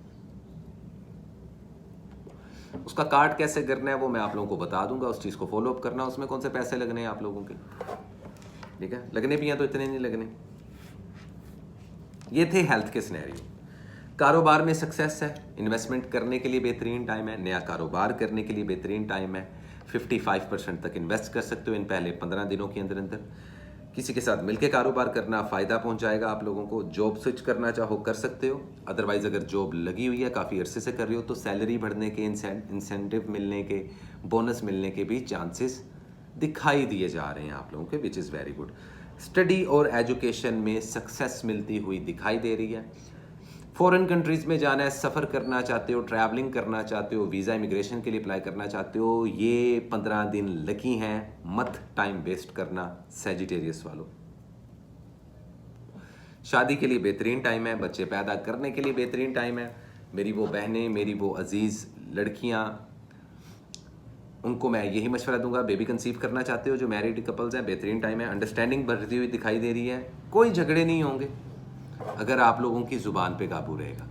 उसका कार्ड कैसे करना है वो मैं आप लोगों को बता दूंगा। उस चीज़ को फॉलो अप करना, उसमें कौन से पैसे लगने हैं आप लोगों के, ठीक है। लगने भी हैं तो इतने नहीं लगने। ये थे हेल्थ के सिनेरियो। कारोबार में सक्सेस है, इन्वेस्टमेंट करने के लिए बेहतरीन टाइम है, नया कारोबार करने के लिए बेहतरीन टाइम है। 55% तक इन्वेस्ट कर सकते हो इन पहले 15 दिनों के अंदर अंदर। किसी के साथ मिलकर कारोबार करना फ़ायदा पहुंचाएगा आप लोगों को। जॉब स्विच करना चाहो कर सकते हो, अदरवाइज़ अगर जॉब लगी हुई है काफ़ी अरसे से कर रही हो तो सैलरी बढ़ने के, इंसेंटिव मिलने के, बोनस मिलने के भी चांसेस दिखाई दिए जा रहे हैं आप लोगों के, which is very good. Study और एजुकेशन में सक्सेस मिलती हुई दिखाई दे रही है। फॉरेन कंट्रीज़ में जाना है, सफ़र करना चाहते हो, ट्रैवलिंग करना चाहते हो, वीज़ा इमिग्रेशन के लिए अप्लाई करना चाहते हो, ये 15 दिन लकी हैं, मत टाइम वेस्ट करना सैजिटेरियस वालों। शादी के लिए बेहतरीन टाइम है, बच्चे पैदा करने के लिए बेहतरीन टाइम है। मेरी वो बहनें, मेरी वो अजीज़ लड़कियां, उनको मैं यही मशवरा दूंगा, बेबी कंसीव करना चाहते हो जो मैरिड कपल्स हैं, बेहतरीन टाइम है। अंडरस्टैंडिंग बढ़ती हुई दिखाई दे रही है, कोई झगड़े नहीं होंगे अगर आप लोगों की ज़ुबान पे काबू रहेगा।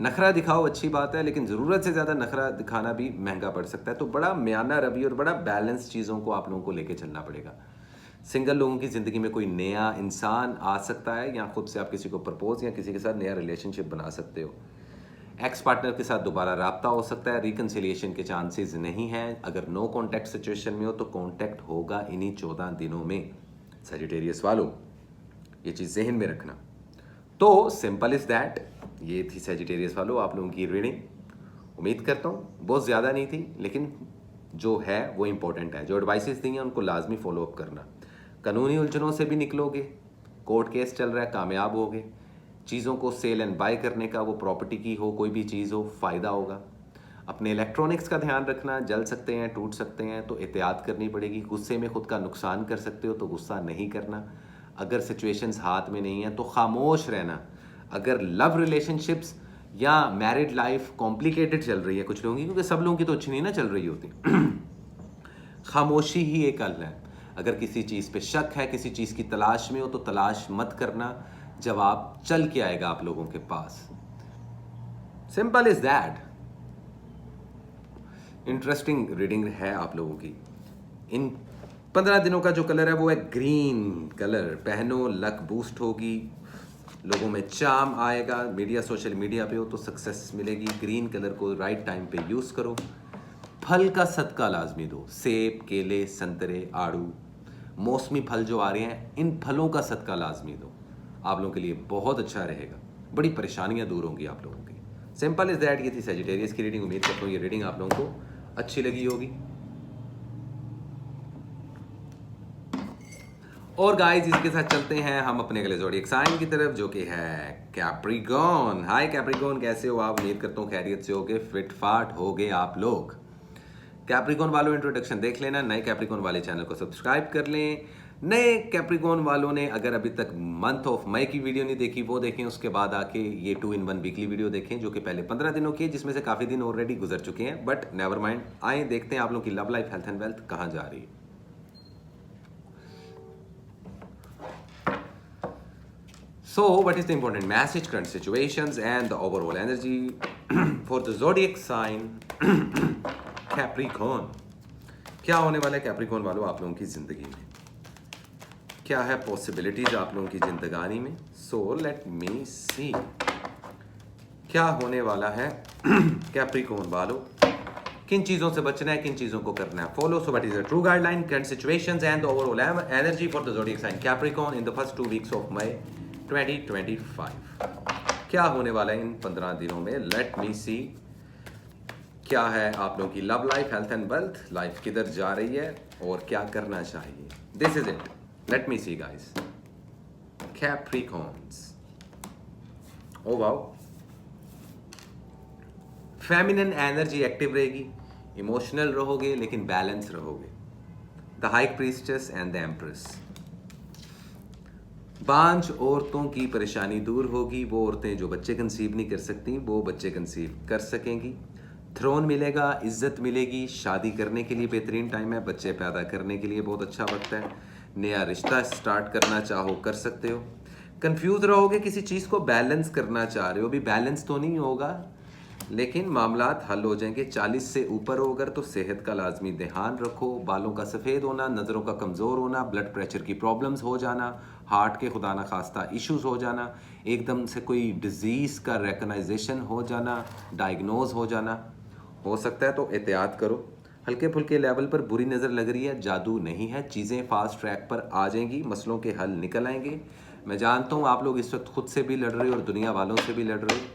नखरा दिखाओ अच्छी बात है, लेकिन ज़रूरत से ज़्यादा नखरा दिखाना भी महंगा पड़ सकता है। तो बड़ा म्याना रवि और बड़ा बैलेंस चीज़ों को आप लोगों को लेके चलना पड़ेगा। सिंगल लोगों की ज़िंदगी में कोई नया इंसान आ सकता है, या खुद से आप किसी को प्रपोज या किसी के साथ नया रिलेशनशिप बना सकते हो। एक्स पार्टनर के साथ दोबारा राब्ता हो सकता है, रिकन्सिलिएशन के चांसेस नहीं हैं। अगर नो कॉन्टैक्ट सिचुएशन में हो तो कॉन्टैक्ट होगा इन्हीं 14 दिनों में। सजिटेरियस वालों, ये चीज़ जहन में रखना। तो सिंपल इज़ दैट, ये थी सजिटेरियस वालों आप लोगों की रीडिंग। उम्मीद करता हूँ बहुत ज़्यादा नहीं थी, लेकिन जो है वो इम्पोर्टेंट है। जो एडवाइसेस दी हैं उनको लाजमी फॉलो अप करना। कानूनी उलझनों से भी निकलोगे, कोर्ट केस चल रहा है, कामयाब होगे। चीज़ों को सेल एंड बाय करने का, वो प्रॉपर्टी की हो, कोई भी चीज़ हो, फ़ायदा होगा। अपने इलेक्ट्रॉनिक्स का ध्यान रखना, जल सकते हैं, टूट सकते हैं, तो एहतियात करनी पड़ेगी। गुस्से में खुद का नुकसान कर सकते हो तो गुस्सा नहीं करना। अगर सिचुएशंस हाथ में नहीं है तो खामोश रहना। अगर लव रिलेशनशिप्स या मैरिड लाइफ कॉम्प्लिकेटेड चल रही है कुछ लोगों की, क्योंकि सब लोगों की तो अच्छी नहीं ना चल रही होती, खामोशी ही एक हल है। अगर किसी चीज़ पे शक है, किसी चीज़ की तलाश में हो तो तलाश मत करना, जवाब चल के आएगा आप लोगों के पास। Simple is that. Interesting reading है आप लोगों की। इन 15 दिनों का जो कलर है वो है ग्रीन कलर। पहनो, लक बूस्ट होगी, लोगों में चार्म आएगा। मीडिया, सोशल मीडिया पे हो तो सक्सेस मिलेगी। ग्रीन कलर को राइट टाइम पे यूज़ करो। फल का सदका लाजमी दो। सेब, केले, संतरे, आड़ू, मौसमी फल जो आ रहे हैं, इन फलों का सदका लाजमी दो। आप लोगों के लिए बहुत अच्छा रहेगा, बड़ी परेशानियां दूर होंगी आप लोगों की। Simple is that. ये थी सजिटेरियस की रीडिंग। उम्मीद करता हूँ ये रीडिंग आप लोगों को अच्छी लगी होगी। और गाइस, इसके साथ चलते हैं हम अपने अगले ज़ोडिएक साइन की तरफ, जो कि है कैप्रिकॉर्न। हाय कैप्रिकॉर्न, कैसे हो आप? उम्मीद करता हूँ खैरियत से होगे, फिट फाट होगे आप लोग। कैप्रिकॉर्न वालों इंट्रोडक्शन देख लेना, नए कैप्रिकॉर्न वाले चैनल को सब्सक्राइब कर लें। नए कैप्रिकॉर्न वालों ने अगर अभी तक मंथ ऑफ मई की वीडियो नहीं देखी वो देखें, उसके बाद आके ये 2 in 1 वीकली वीडियो देखें, जो कि पहले 15 दिनों की है, जिसमें से काफ़ी दिन ऑलरेडी गुजर चुके हैं। बट नेवर माइंड, आए देखते हैं आप लोगों की love life, health and wealth कहाँ जा रही है। So, what is the important message, current situations, and the overall energy for the zodiac sign Capricorn? क्या होने वाला है कैप्रिकॉर्न वालों आप लोगों की जिंदगी में? क्या है पॉसिबिलिटीज आप लोगों की जिंदगानी में? सो लेट मी सी क्या होने वाला है कैप्रिकॉर्न वालों। किन चीजों से बचना है, किन चीजों को करना है follow. So what is the true guideline, current situations, and the overall energy for the zodiac sign Capricorn in the first 2 weeks of May 2025। क्या होने वाला है इन 15 दिनों में? लेट मी सी क्या है आप लोगों की love life, health and wealth, life किधर जा रही है और क्या करना चाहिए। This is it. Let me see guys. Capricorns, oh wow, feminine energy active रहेगी, इमोशनल रहोगे लेकिन बैलेंस रहोगे। The high priestess and the empress. बांझ औरतों की परेशानी दूर होगी। वो औरतें जो बच्चे कंसीव नहीं कर सकती वो बच्चे कंसीव कर सकेंगी। थ्रोन मिलेगा, इज्जत मिलेगी। शादी करने के लिए बेहतरीन टाइम है, बच्चे पैदा करने के लिए बहुत अच्छा वक्त है। नया रिश्ता स्टार्ट करना चाहो कर सकते हो। कंफ्यूज रहोगे, किसी चीज़ को बैलेंस करना चाह रहे हो, अभी बैलेंस तो नहीं होगा, लेकिन मामलात हल हो जाएंगे। 40 से ऊपर हो अगर तो सेहत का लाजमी ध्यान रखो। बालों का सफ़ेद होना, नज़रों का कमज़ोर होना, ब्लड प्रेशर की प्रॉब्लम्स हो जाना, हार्ट के खुदा न खास्ता इश्यूज हो जाना, एकदम से कोई डिज़ीज़ का रिकग्नाइजेशन हो जाना, डायग्नोज हो जाना हो सकता है, तो एहतियात करो। हल्के फुल्के लेवल पर बुरी नज़र लग रही है, जादू नहीं है, चीज़ें फास्ट ट्रैक पर आ जाएंगी, मसलों के हल निकल आएंगे। मैं जानता हूँ आप लोग इस वक्त खुद से भी लड़ रहे हो और दुनिया वालों से भी लड़ रहे हो,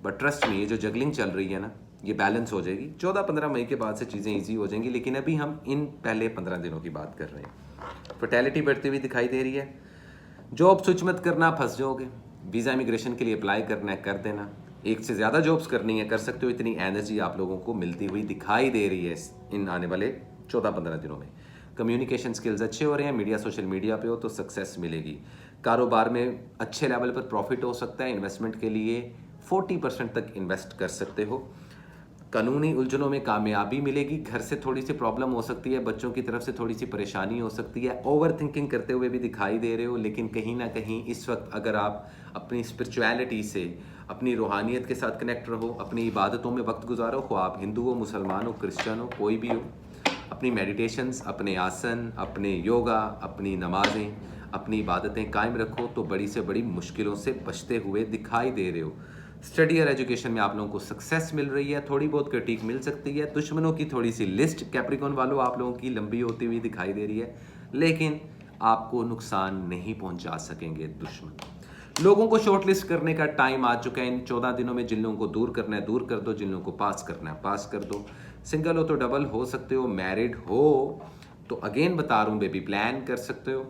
बट ट्रस्ट में ये जो जगलिंग चल रही है ना, ये बैलेंस हो जाएगी। 14-15 मई के बाद से चीज़ें ईजी हो जाएंगी, लेकिन अभी हम इन पहले 15 दिनों की बात कर रहे हैं। फर्टेलिटी बढ़ती हुई दिखाई दे रही है। जॉब स्विच मत करना, फंस जाओगे। वीज़ा इमिग्रेशन के लिए अप्लाई करना है, कर देना। एक से ज़्यादा जॉब्स करनी है, कर सकते हो। इतनी एनर्जी आप लोगों को मिलती हुई दिखाई दे रही है इन आने वाले 14-15 दिनों में। कम्युनिकेशन स्किल्स अच्छे हो रहे हैं, मीडिया सोशल मीडिया पे हो तो सक्सेस मिलेगी। कारोबार में अच्छे लेवल पर प्रॉफिट हो सकता है। इन्वेस्टमेंट के लिए 40% तक इन्वेस्ट कर सकते हो। कानूनी उलझनों में कामयाबी मिलेगी। घर से थोड़ी सी प्रॉब्लम हो सकती है, बच्चों की तरफ से थोड़ी सी परेशानी हो सकती है। ओवर थिंकिंग करते हुए भी दिखाई दे रहे हो, लेकिन कहीं ना कहीं इस वक्त अगर आप अपनी स्पिरिचुअलिटी से, अपनी रूहानियत के साथ कनेक्ट रहो, अपनी इबादतों में वक्त गुजारो, खो आप हिंदू हो, मुसलमान हो, क्रिश्चियन हो, कोई भी हो, अपनी मेडिटेशंस, अपने आसन, अपने योगा, अपनी नमाजें, अपनी इबादतें कायम रखो तो बड़ी से बड़ी मुश्किलों से बचते हुए दिखाई दे रहे हो। स्टडी और एजुकेशन में आप लोगों को सक्सेस मिल रही है। थोड़ी बहुत क्रिटिक मिल सकती है। दुश्मनों की थोड़ी सी लिस्ट कैप्रिकॉन वालों आप लोगों की लंबी होती हुई दिखाई दे रही है, लेकिन आपको नुकसान नहीं पहुंचा सकेंगे दुश्मन। लोगों को शॉर्टलिस्ट करने का टाइम आ चुका है। इन 14 दिनों में जिन लोगों को दूर करना है दूर कर दो, जिन लोगों को पास करना है पास कर दो। सिंगल हो तो डबल हो सकते हो, मैरिड हो तो अगेन बता रहा हूँ बेबी प्लान कर सकते हो।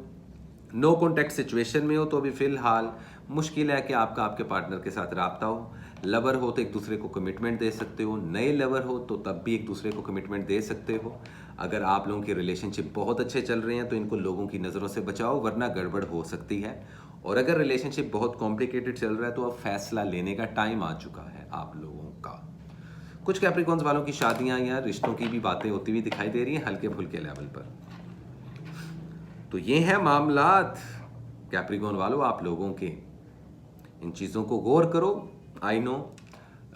नो कॉन्टैक्ट सिचुएशन में हो तो अभी फ़िलहाल मुश्किल है कि आपका आपके पार्टनर के साथ रब्ता हो। लवर हो तो एक दूसरे को कमिटमेंट दे सकते हो। नए लवर हो तो तब भी एक दूसरे को कमिटमेंट दे सकते हो। अगर आप लोगों के रिलेशनशिप बहुत अच्छे चल रहे हैं तो इनको लोगों की नज़रों से बचाओ, वरना गड़बड़ हो सकती है। और अगर रिलेशनशिप बहुत कॉम्प्लिकेटेड चल रहा है तो अब फैसला लेने का टाइम आ चुका है आप लोगों का। कुछ कैप्रिकॉन्स वालों की शादियां या रिश्तों की भी बातें होती हुई दिखाई दे रही हैं हल्के फुल्के लेवल पर। तो ये है मामलात कैप्रिकॉन वालों आप लोगों के। इन चीज़ों को गौर करो। आई नो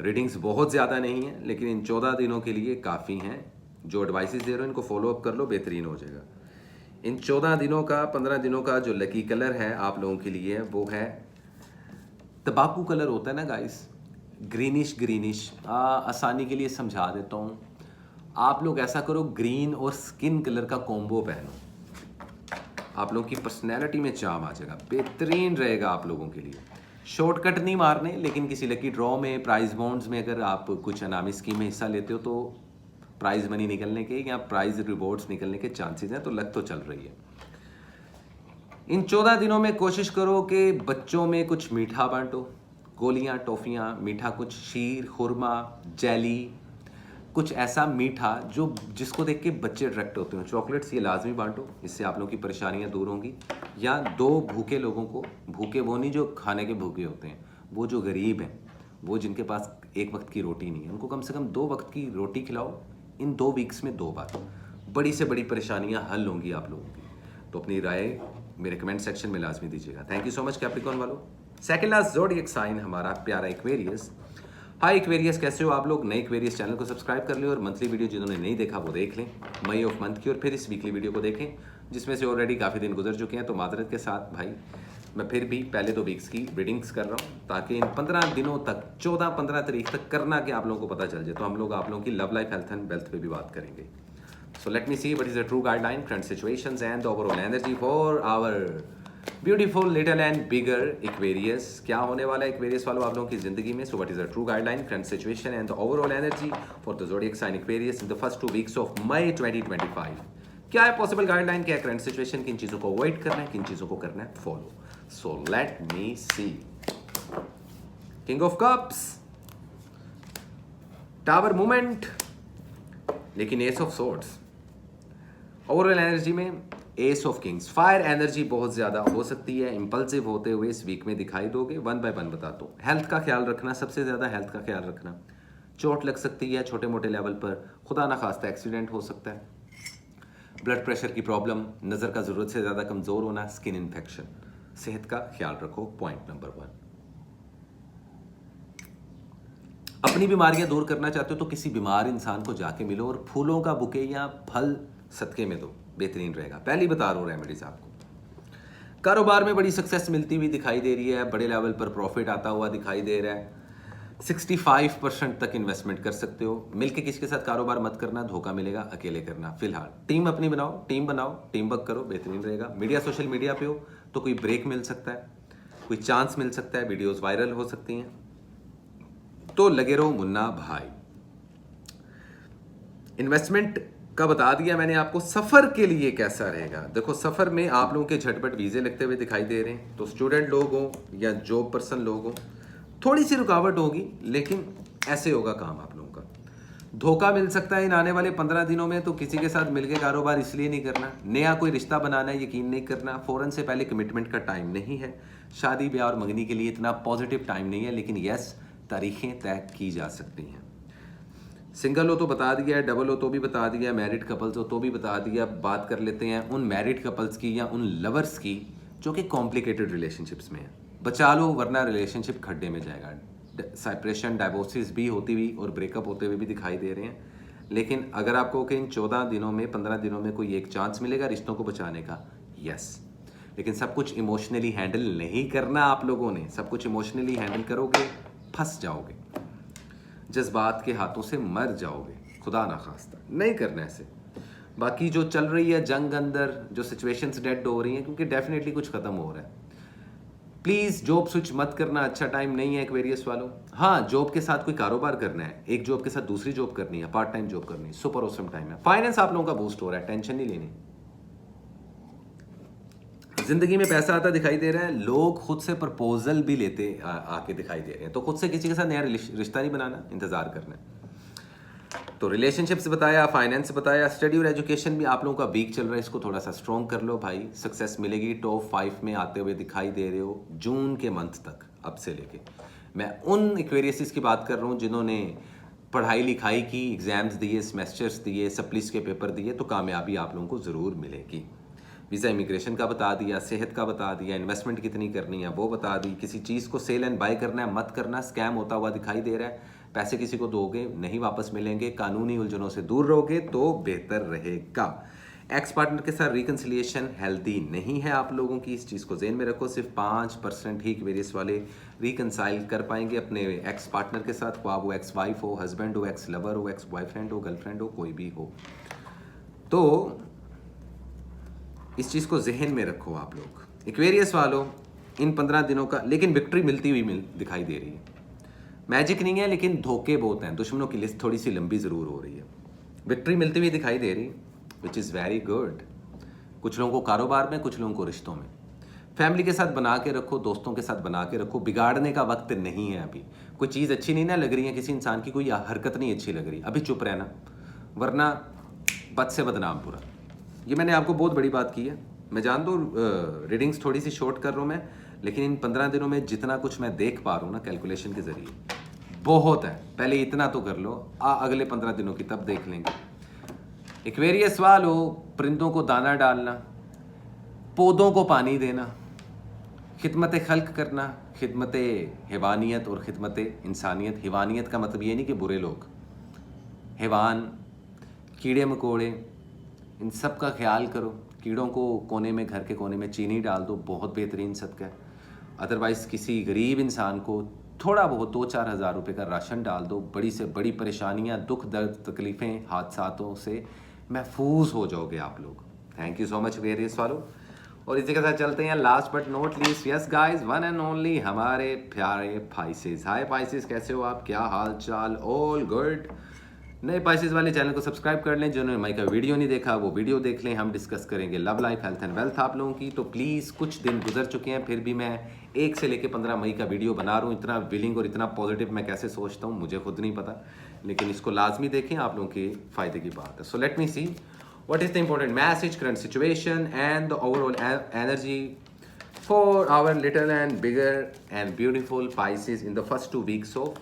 रीडिंग्स बहुत ज़्यादा नहीं है, लेकिन इन 14 दिनों के लिए काफ़ी हैं। जो एडवाइसेस दे रहे हो इनको फॉलो अप कर लो, बेहतरीन हो जाएगा। इन 14 दिनों का 15 दिनों का जो लकी कलर है आप लोगों के लिए वो है तंबाकू कलर होता है ना गाइस, ग्रीनिश ग्रीनिश। आसानी के लिए समझा देता हूँ। आप लोग ऐसा करो, ग्रीन और स्किन कलर का कॉम्बो पहनो, आप लोगों की पर्सनैलिटी में चार्म आ जाएगा, बेहतरीन रहेगा आप लोगों के लिए। शॉर्टकट नहीं मारने, लेकिन किसी लकी ड्रॉ में, प्राइज बॉन्ड्स में अगर आप कुछ अनामी स्कीम में हिस्सा लेते हो तो प्राइज मनी निकलने के या प्राइज रिवॉर्ड्स निकलने के चांसेस हैं, तो लग तो चल रही है। इन 14 दिनों में कोशिश करो कि बच्चों में कुछ मीठा बांटो, गोलियां, टॉफियां, मीठा कुछ, शीर, खुरमा, जेली, कुछ ऐसा मीठा जो जिसको देख के बच्चे अट्रैक्ट होते हो। चॉकलेट्स ये लाजमी बांटो, इससे आप लोगों की परेशानियां दूर होंगी। या 2 भूखे लोगों को, भूखे वो नहीं जो खाने के भूखे होते हैं, वो जो गरीब हैं, वो जिनके पास एक वक्त की रोटी नहीं है, उनको कम से कम 2 वक्त की रोटी खिलाओ इन 2 वीक्स में 2 बार। बड़ी से बड़ी परेशानियां हल होंगी आप लोगों की। तो अपनी राय मेरे कमेंट सेक्शन में लाजमी दीजिएगा। Thank you so much Capricorn वालों। सेकेंड लास्ट ज़ोडिएक साइन हमारा प्यारा एक्वेरियस। हाय एक्वेरियस, कैसे हो आप लोग? नए एक्वेरियस चैनल को सब्सक्राइब कर लें और मंथली वीडियो जिन्होंने नहीं देखा वो देख लें मई ऑफ मंथ की, और फिर इस वीकली वीडियो को देखें जिसमें से ऑलरेडी काफ़ी दिन गुजर चुके हैं। तो मादरत के साथ भाई मैं फिर भी पहले 2 वीक्स की रीडिंग्स कर रहा हूँ ताकि इन 15 दिनों तक, 14-15 तारीख तक करना कि आप लोगों को पता चल जाए। तो हम लोग आप लोगों की love life, health and wealth पे भी बात करेंगे। So let me see what is the true guideline, current situations and the overall energy for our beautiful little and bigger Aquarius। क्या होने वाला है Aquarius वालों आप लोगों की जिंदगी में? So what is the true guideline, current situation and the overall energy for the zodiac sign Aquarius in the first 2 weeks of May 2025? क्या है पॉसिबल गाइडलाइन, क्या है करंट सिचुएशन, किन चीज़ों को अवॉइड करना है, किन चीज़ों को करना है follow. So let me see. King of cups, tower movement, लेकिन ace of swords. Overall energy में ace of kings, fire energy बहुत ज़्यादा हो सकती है, इंपल्सिव होते हुए इस वीक में दिखाई दोगे। 1 बाय 1 बताता हूँ। हेल्थ का ख्याल रखना, सबसे ज़्यादा हेल्थ का ख्याल रखना। चोट लग सकती है छोटे मोटे लेवल पर, खुदा ना खास्ता एक्सीडेंट हो सकता है, ब्लड प्रेशर की प्रॉब्लम, नज़र का ज़रूरत से ज़्यादा कमज़ोर होना, स्किन इन्फेक्शन। सेहत का ख्याल रखो, पॉइंट नंबर 1। अपनी बीमारियां दूर करना चाहते हो तो किसी बीमार इंसान को जाके मिलो और फूलों का बुके या फल सदके में दो, बेहतरीन रहेगा। पहली बता रहा हूँ रेमेडीज आपको। कारोबार में बड़ी सक्सेस मिलती हुई दिखाई दे रही है, बड़े लेवल पर प्रॉफिट आता हुआ दिखाई दे रहा है, 65% तक इन्वेस्टमेंट कर सकते हो। मिलके किसी के साथ कारोबार मत करना, धोखा मिलेगा, अकेले करना। फिलहाल टीम अपनी बनाओ, टीम वर्क करो, बेहतरीन रहेगा। मीडिया, सोशल मीडिया पे हो तो कोई ब्रेक मिल सकता है, कोई चांस मिल सकता है, वीडियोस वायरल हो सकती हैं, तो लगे रहो मुन्ना भाई। इन्वेस्टमेंट का बता दिया मैंने आपको। सफर के लिए कैसा रहेगा, देखो सफर में आप लोगों के झटपट वीजे लगते हुए दिखाई दे रहे हैं, तो स्टूडेंट लोग हो या जॉब पर्सन लोग हो, थोड़ी सी रुकावट होगी, लेकिन ऐसे होगा काम आप लोगों का। धोखा मिल सकता है इन आने वाले 15 दिनों में, तो किसी के साथ मिलकर कारोबार इसलिए नहीं करना, नया कोई रिश्ता बनाना है, यकीन नहीं करना, फौरन से पहले कमिटमेंट का टाइम नहीं है। शादी ब्याह और मंगनी के लिए इतना पॉजिटिव टाइम नहीं है, लेकिन यस, तारीखें तय की जा सकती हैं। सिंगल हो तो बता दिया है, डबल हो तो भी बता दिया है, मैरिड कपल्स हो तो भी बता दिया। बात कर लेते हैं उन मैरिड कपल्स की या उन लवर्स की जो कि कॉम्प्लिकेटेड रिलेशनशिप्स में है। बचा लो, वरना रिलेशनशिप खड्डे में जाएगा। सेपरेशन, डाइवोर्सेस भी होती हुई और ब्रेकअप होते हुए भी दिखाई दे रहे हैं। लेकिन अगर आपको कि इन 14 दिनों में, 15 दिनों में कोई एक चांस मिलेगा रिश्तों को बचाने का, यस, लेकिन सब कुछ इमोशनली हैंडल नहीं करना आप लोगों ने। सब कुछ इमोशनली हैंडल करोगे फंस जाओगे, जज्बात के हाथों से मर जाओगे, खुदा ना खास्ता, नहीं करना ऐसे। बाकी जो चल रही है जंग अंदर, जो सिचुएशंस डेड हो रही हैं, क्योंकि डेफिनेटली कुछ खत्म हो रहा है। प्लीज़ जॉब स्विच मत करना, अच्छा टाइम नहीं है एक्वेरियस वालों। हाँ, जॉब के साथ कोई कारोबार करना है, एक जॉब के साथ दूसरी जॉब करनी है, पार्ट टाइम जॉब करनी है, सुपर ऑसम टाइम है। फाइनेंस आप लोगों का बूस्ट हो रहा है, टेंशन नहीं लेनी। जिंदगी में पैसा आता दिखाई दे रहा है, लोग खुद से प्रपोजल भी लेते आके दिखाई दे रहे हैं, तो खुद से किसी के साथ नया रिश्ता नहीं बनाना, इंतजार करना है। तो रिलेशनशिप्स बताया, फाइनेंस बताया, स्टडी और एजुकेशन भी आप लोगों का वीक चल रहा है, इसको थोड़ा सा स्ट्रॉन्ग कर लो भाई, सक्सेस मिलेगी। टॉप 5 में आते हुए दिखाई दे रहे हो जून के मंथ तक, अब से लेके। मैं उन एक्वेरियसिस की बात कर रहा हूँ जिन्होंने पढ़ाई लिखाई की, एग्जाम्स दिए, सेमेस्टर्स दिए, सप्लीस के पेपर दिए, तो कामयाबी आप लोगों को ज़रूर मिलेगी। वीज़ा इमिग्रेशन का बता दिया, सेहत का बता दिया, इन्वेस्टमेंट कितनी करनी है वो बता दी, किसी चीज़ को सेल एंड बाय करना है मत करना, स्कैम होता हुआ दिखाई दे रहा है, पैसे किसी को दोगे नहीं वापस मिलेंगे, कानूनी उलझनों से दूर रहोगे तो बेहतर रहेगा। एक्स पार्टनर के साथ रिकन्सिलिएशन हेल्दी नहीं है आप लोगों की, इस चीज़ को जेन में रखो। सिर्फ 5% ही वेरियस वाले रिकन्साइल कर पाएंगे अपने एक्स पार्टनर के साथ, ख्वाह वो एक्स वाइफ हो, हस्बैंड हो, एक्स लवर हो, एक्स बॉयफ्रेंड हो, गर्लफ्रेंड हो, कोई भी हो। तो इस चीज़ को जहन में रखो आप लोग। एक्वेरियस वालों, इन 15 दिनों का लेकिन विक्ट्री मिलती हुई दिखाई दे रही है। मैजिक नहीं है, लेकिन धोखे बहुत हैं, दुश्मनों की लिस्ट थोड़ी सी लंबी ज़रूर हो रही है। विक्ट्री मिलती हुई दिखाई दे रही, विच इज़ वेरी गुड। कुछ लोगों को कारोबार में, कुछ लोगों को रिश्तों में। फैमिली के साथ बना के रखो, दोस्तों के साथ बना के रखो, बिगाड़ने का वक्त नहीं है अभी। कोई चीज़ अच्छी नहीं ना लग रही है किसी इंसान की, कोई हरकत नहीं अच्छी लग रही, अभी चुप रहना, वरना बद से बदनाम पूरा। ये मैंने आपको बहुत बड़ी बात की है। मैं जान दो रीडिंग्स थोड़ी सी शॉर्ट कर रहा हूँ मैं, लेकिन इन 15 दिनों में जितना कुछ मैं देख पा रहा हूँ ना कैलकुलेशन के ज़रिए, बहुत है। पहले इतना तो कर लो, अगले 15 दिनों की तब देख लेंगे। एक्वेरियस वालों, परिंदों को दाना डालना, पौधों को पानी देना, खिदमत खल्क करना, खिदमत हैवानियत और खिदमत इंसानियत। हैवानियत का मतलब ये नहीं कि बुरे लोग, हैवान, कीड़े मकोड़े, इन सब का ख्याल करो। कीड़ों को कोने में, घर के कोने में चीनी डाल दो, बहुत बेहतरीन सदका है। अदरवाइज़ किसी गरीब इंसान को थोड़ा बहुत 2-4 हज़ार रुपये का राशन डाल दो, बड़ी से बड़ी परेशानियां, दुख दर्द, तकलीफ़ें, हादसातों से महफूज हो जाओगे आप लोग। Thank you so much various वालों। और इसी के साथ चलते हैं last but not least, yes guys, one and only हमारे प्यारे पाइसेस। हाय पाइसेस, कैसे हो आप, क्या हाल चाल? All good. नए पाइसेस वाले चैनल को सब्सक्राइब कर लें, जिन्होंने मई का वीडियो नहीं देखा वो वीडियो देख लें। हम डिस्कस करेंगे love life, health and wealth आप लोगों की। तो प्लीज़, कुछ दिन गुजर चुके हैं, फिर भी मैं 1 से लेकर 15 मई का वीडियो बना रहा हूँ। इतना विलिंग और इतना पॉजिटिव मैं कैसे सोचता हूँ मुझे खुद नहीं पता, लेकिन इसको लाजमी देखें, आप लोगों के फ़ायदे की बात है। So let me see what is the important message, current situation and the overall energy for our little and bigger and beautiful Pisces in the first 2 weeks of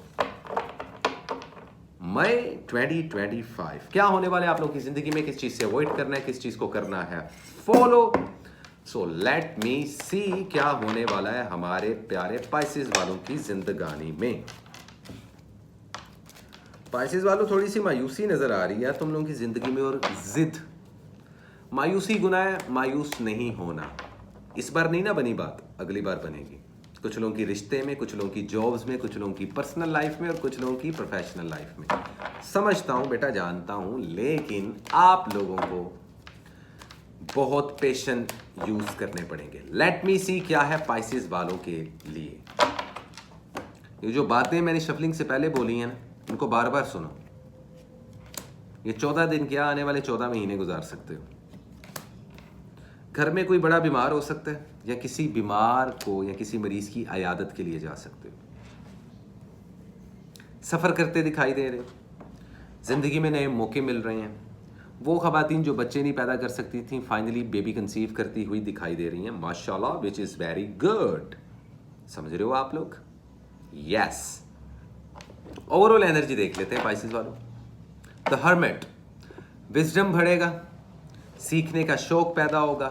मई 2025। क्या होने वाले आप लोग की जिंदगी में, किस चीज से अवॉइड करना है, किस चीज को करना है follow. So let me see क्या होने वाला है हमारे प्यारे पाइसेस वालों की जिंदगानी में। स्पाइसेस वालों थोड़ी सी मायूसी नज़र आ रही है तुम लोगों की ज़िंदगी में, और ज़िद। मायूसी गुनाह है, मायूस नहीं होना। इस बार नहीं ना बनी बात, अगली बार बनेगी। कुछ लोगों की रिश्ते में, कुछ लोगों की जॉब्स में, कुछ लोगों की पर्सनल लाइफ में और कुछ लोगों की प्रोफेशनल लाइफ में। समझता हूँ बेटा, जानता हूँ, लेकिन आप लोगों को बहुत पेशेंस यूज करने पड़ेंगे। लेट मी सी क्या है पाइसेस वालों के लिए। ये जो बातें मैंने शफलिंग से पहले बोली हैं ना, इनको बार बार सुनो। ये 14 दिन क्या, आने वाले 14 महीने गुजार सकते हो। घर में कोई बड़ा बीमार हो सकता है, या किसी बीमार को या किसी मरीज की अयादत के लिए जा सकते हो। सफ़र करते दिखाई दे रहे हो, ज़िंदगी में नए मौके मिल रहे हैं। वो ख़वातीन जो बच्चे नहीं पैदा कर सकती थी, फाइनली बेबी कंसीव करती हुई दिखाई दे रही हैं, माशाल्लाह, विच इज़ वेरी गुड। समझ रहे हो आप लोग? यस। ओवरऑल एनर्जी देख लेते हैं पाइसेस वालों। द हर्मिट, विजडम बढ़ेगा, सीखने का शौक पैदा होगा,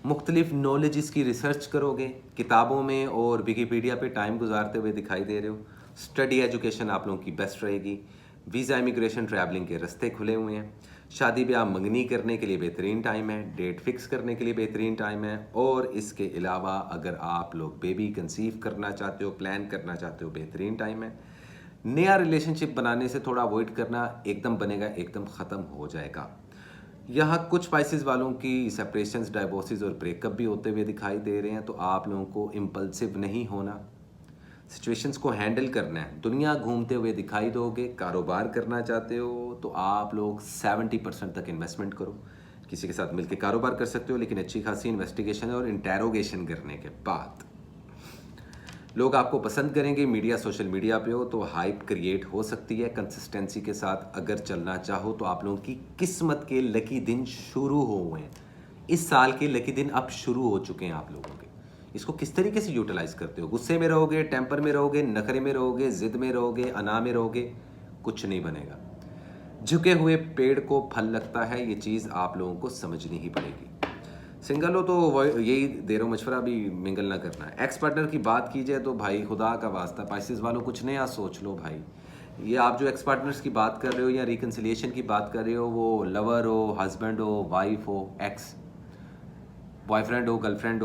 मुख्तलिफ नॉलेज की रिसर्च करोगे, किताबों में और विकीपीडिया पे टाइम गुजारते हुए दिखाई दे रहे हो। स्टडी एजुकेशन आप लोगों की बेस्ट रहेगी। वीज़ा, इमिग्रेशन, ट्रैवलिंग के रास्ते खुले हुए हैं। शादी ब्याह मंगनी करने के लिए बेहतरीन टाइम है, डेट फिक्स करने के लिए बेहतरीन टाइम है। और इसके अलावा अगर आप लोग बेबी कंसीव करना चाहते हो, प्लान करना चाहते हो, बेहतरीन टाइम है। नया रिलेशनशिप बनाने से थोड़ा अवॉइड करना, एकदम बनेगा एकदम ख़त्म हो जाएगा। यहाँ कुछ स्पाइसेस वालों की सेपरेशंस, डाइवोर्सेस और ब्रेकअप भी होते हुए दिखाई दे रहे हैं। तो आप लोगों को इम्पल्सिव नहीं होना, सिचुएशंस को हैंडल करना है। दुनिया घूमते हुए दिखाई दोगे। कारोबार करना चाहते हो तो आप लोग 70% तक इन्वेस्टमेंट करो। किसी के साथ मिलकर कारोबार कर सकते हो, लेकिन अच्छी खासी इन्वेस्टिगेशन और इंटेरोगेशन करने के बाद लोग आपको पसंद करेंगे। मीडिया, सोशल मीडिया पे हो तो हाइप क्रिएट हो सकती है। कंसिस्टेंसी के साथ अगर चलना चाहो तो आप लोगों की किस्मत के लकी दिन शुरू हो हुए हैं। इस साल के लकी दिन अब शुरू हो चुके हैं आप लोगों के। इसको किस तरीके से यूटिलाइज करते हो? गुस्से में रहोगे, टेम्पर में रहोगे, नखरे में रहोगे, जिद में रहोगे, अना में रहोगे, कुछ नहीं बनेगा। झुके हुए पेड़ को फल लगता है, ये चीज़ आप लोगों को समझनी ही पड़ेगी। सिंगल हो तो यही दे रहा हूँ मशवरा, भी मिंगल ना करना है। एक्स पार्टनर की बात की जाए तो भाई खुदा का वास्ता पाइसेस वालों कुछ नया सोच लो भाई। ये आप जो एक्स पार्टनर्स की बात कर रहे हो या रिकन्सिलिएशन की बात कर रहे हो, वो लवर हो, हस्बैंड हो, वाइफ हो, एक्स बॉयफ्रेंड हो, गर्लफ्रेंड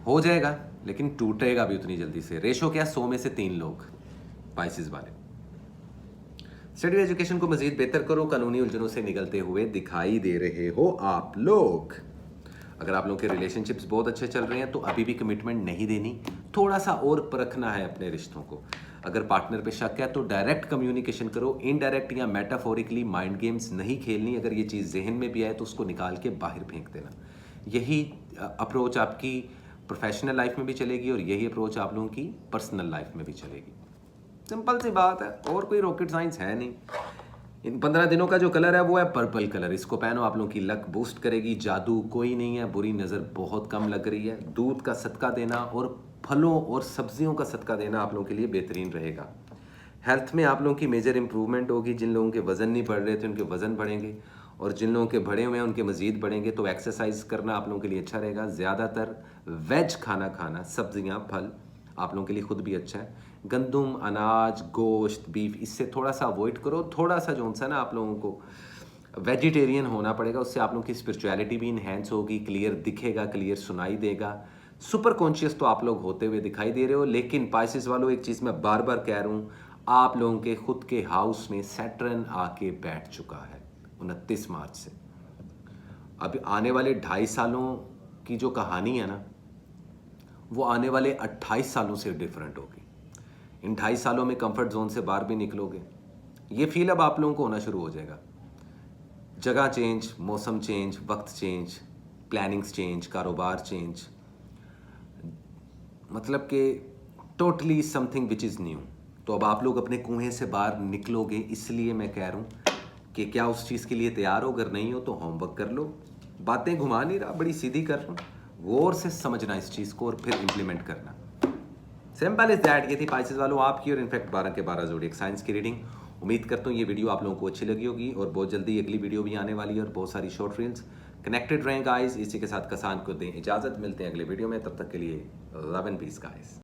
हो जाएगा, लेकिन टूटेगा भी उतनी जल्दी से। रेशो क्या? 100 में से 3 लोग पाइसेस वाले। स्टडी एजुकेशन को मजीद बेहतर करो, कानूनी उलझनों से निकलते हुए दिखाई दे रहे हो आप लोग। अगर आप लोगों के रिलेशनशिप्स बहुत अच्छे चल रहे हैं तो अभी भी कमिटमेंट नहीं देनी, थोड़ा सा और परखना है अपने रिश्तों को। अगर पार्टनर पे शक है तो डायरेक्ट कम्युनिकेशन करो, इनडायरेक्ट या मेटाफोरिकली माइंड गेम्स नहीं खेलनी। अगर ये चीज़ जहन में भी आए तो उसको निकाल के बाहर फेंक देना। यही अप्रोच आपकी प्रोफेशनल लाइफ में भी चलेगी और यही अप्रोच आप लोगों की पर्सनल लाइफ में भी चलेगी। सिंपल सी बात है, और कोई रॉकेट साइंस है नहीं। इन 15 दिनों का जो कलर है वो है पर्पल कलर। इसको पहनो, आप लोगों की लक बूस्ट करेगी। जादू कोई नहीं है, बुरी नज़र बहुत कम लग रही है। दूध का सदका देना और फलों और सब्जियों का सदका देना आप लोगों के लिए बेहतरीन रहेगा। हेल्थ में आप लोगों की मेजर इंप्रूवमेंट होगी। जिन लोगों के वज़न नहीं बढ़ रहे थे उनके वज़न बढ़ेंगे, और जिन लोगों के बढ़े हुए हैं उनके मज़ीद बढ़ेंगे। तो एक्सरसाइज करना आप लोगों के लिए अच्छा रहेगा। ज़्यादातर वेज खाना, सब्जियां, फल आप लोगों के लिए खुद भी अच्छा है। गंदम, अनाज, गोश्त, बीफ, इससे थोड़ा सा अवॉइड करो। थोड़ा सा जो सा ना आप लोगों को वेजिटेरियन होना पड़ेगा, उससे आप लोगों की स्पिरिचुअलिटी भी इन्हेंस होगी। क्लियर दिखेगा, क्लियर सुनाई देगा। सुपर कॉन्शियस तो आप लोग होते हुए दिखाई दे रहे हो। लेकिन पाइसेस वालों, एक चीज़ मैं बार बार कह रहा हूँ, आप लोगों के खुद के हाउस में सैटर्न आके बैठ चुका है 29 मार्च से। अब आने वाले 2.5 सालों की जो कहानी है ना, वो आने वाले 28 सालों से डिफरेंट होगी। इन 2.5 सालों में कंफर्ट जोन से बाहर भी निकलोगे। ये फील अब आप लोगों को होना शुरू हो जाएगा। जगह चेंज, मौसम चेंज, वक्त चेंज, प्लानिंग्स चेंज, कारोबार चेंज, मतलब कि totally something which is new. तो अब आप लोग अपने कुएं से बाहर निकलोगे। इसलिए मैं कह रहा हूँ कि क्या उस चीज़ के लिए तैयार हो? अगर नहीं हो तो होमवर्क कर लो। बातें घुमा नहीं रहा, बड़ी सीधी कर रहा हूँ। गौर से समझना इस चीज़ को और फिर इम्प्लीमेंट करना। Simple is that. ये थी पाइसेस वालों आपकी और इनफैक्ट 12 के 12 ज़ोडिएक साइंस की रीडिंग। उम्मीद करता हूँ ये वीडियो आप लोगों को अच्छी लगी होगी, और बहुत जल्दी अगली वीडियो भी आने वाली है और बहुत सारी शॉर्ट रील्स। कनेक्टेड रहें गाइस। इसी के साथ कसान को दें इजाज़त। मिलते हैं अगले वीडियो में, तब तक के लिए लव एंड पीस गाइस।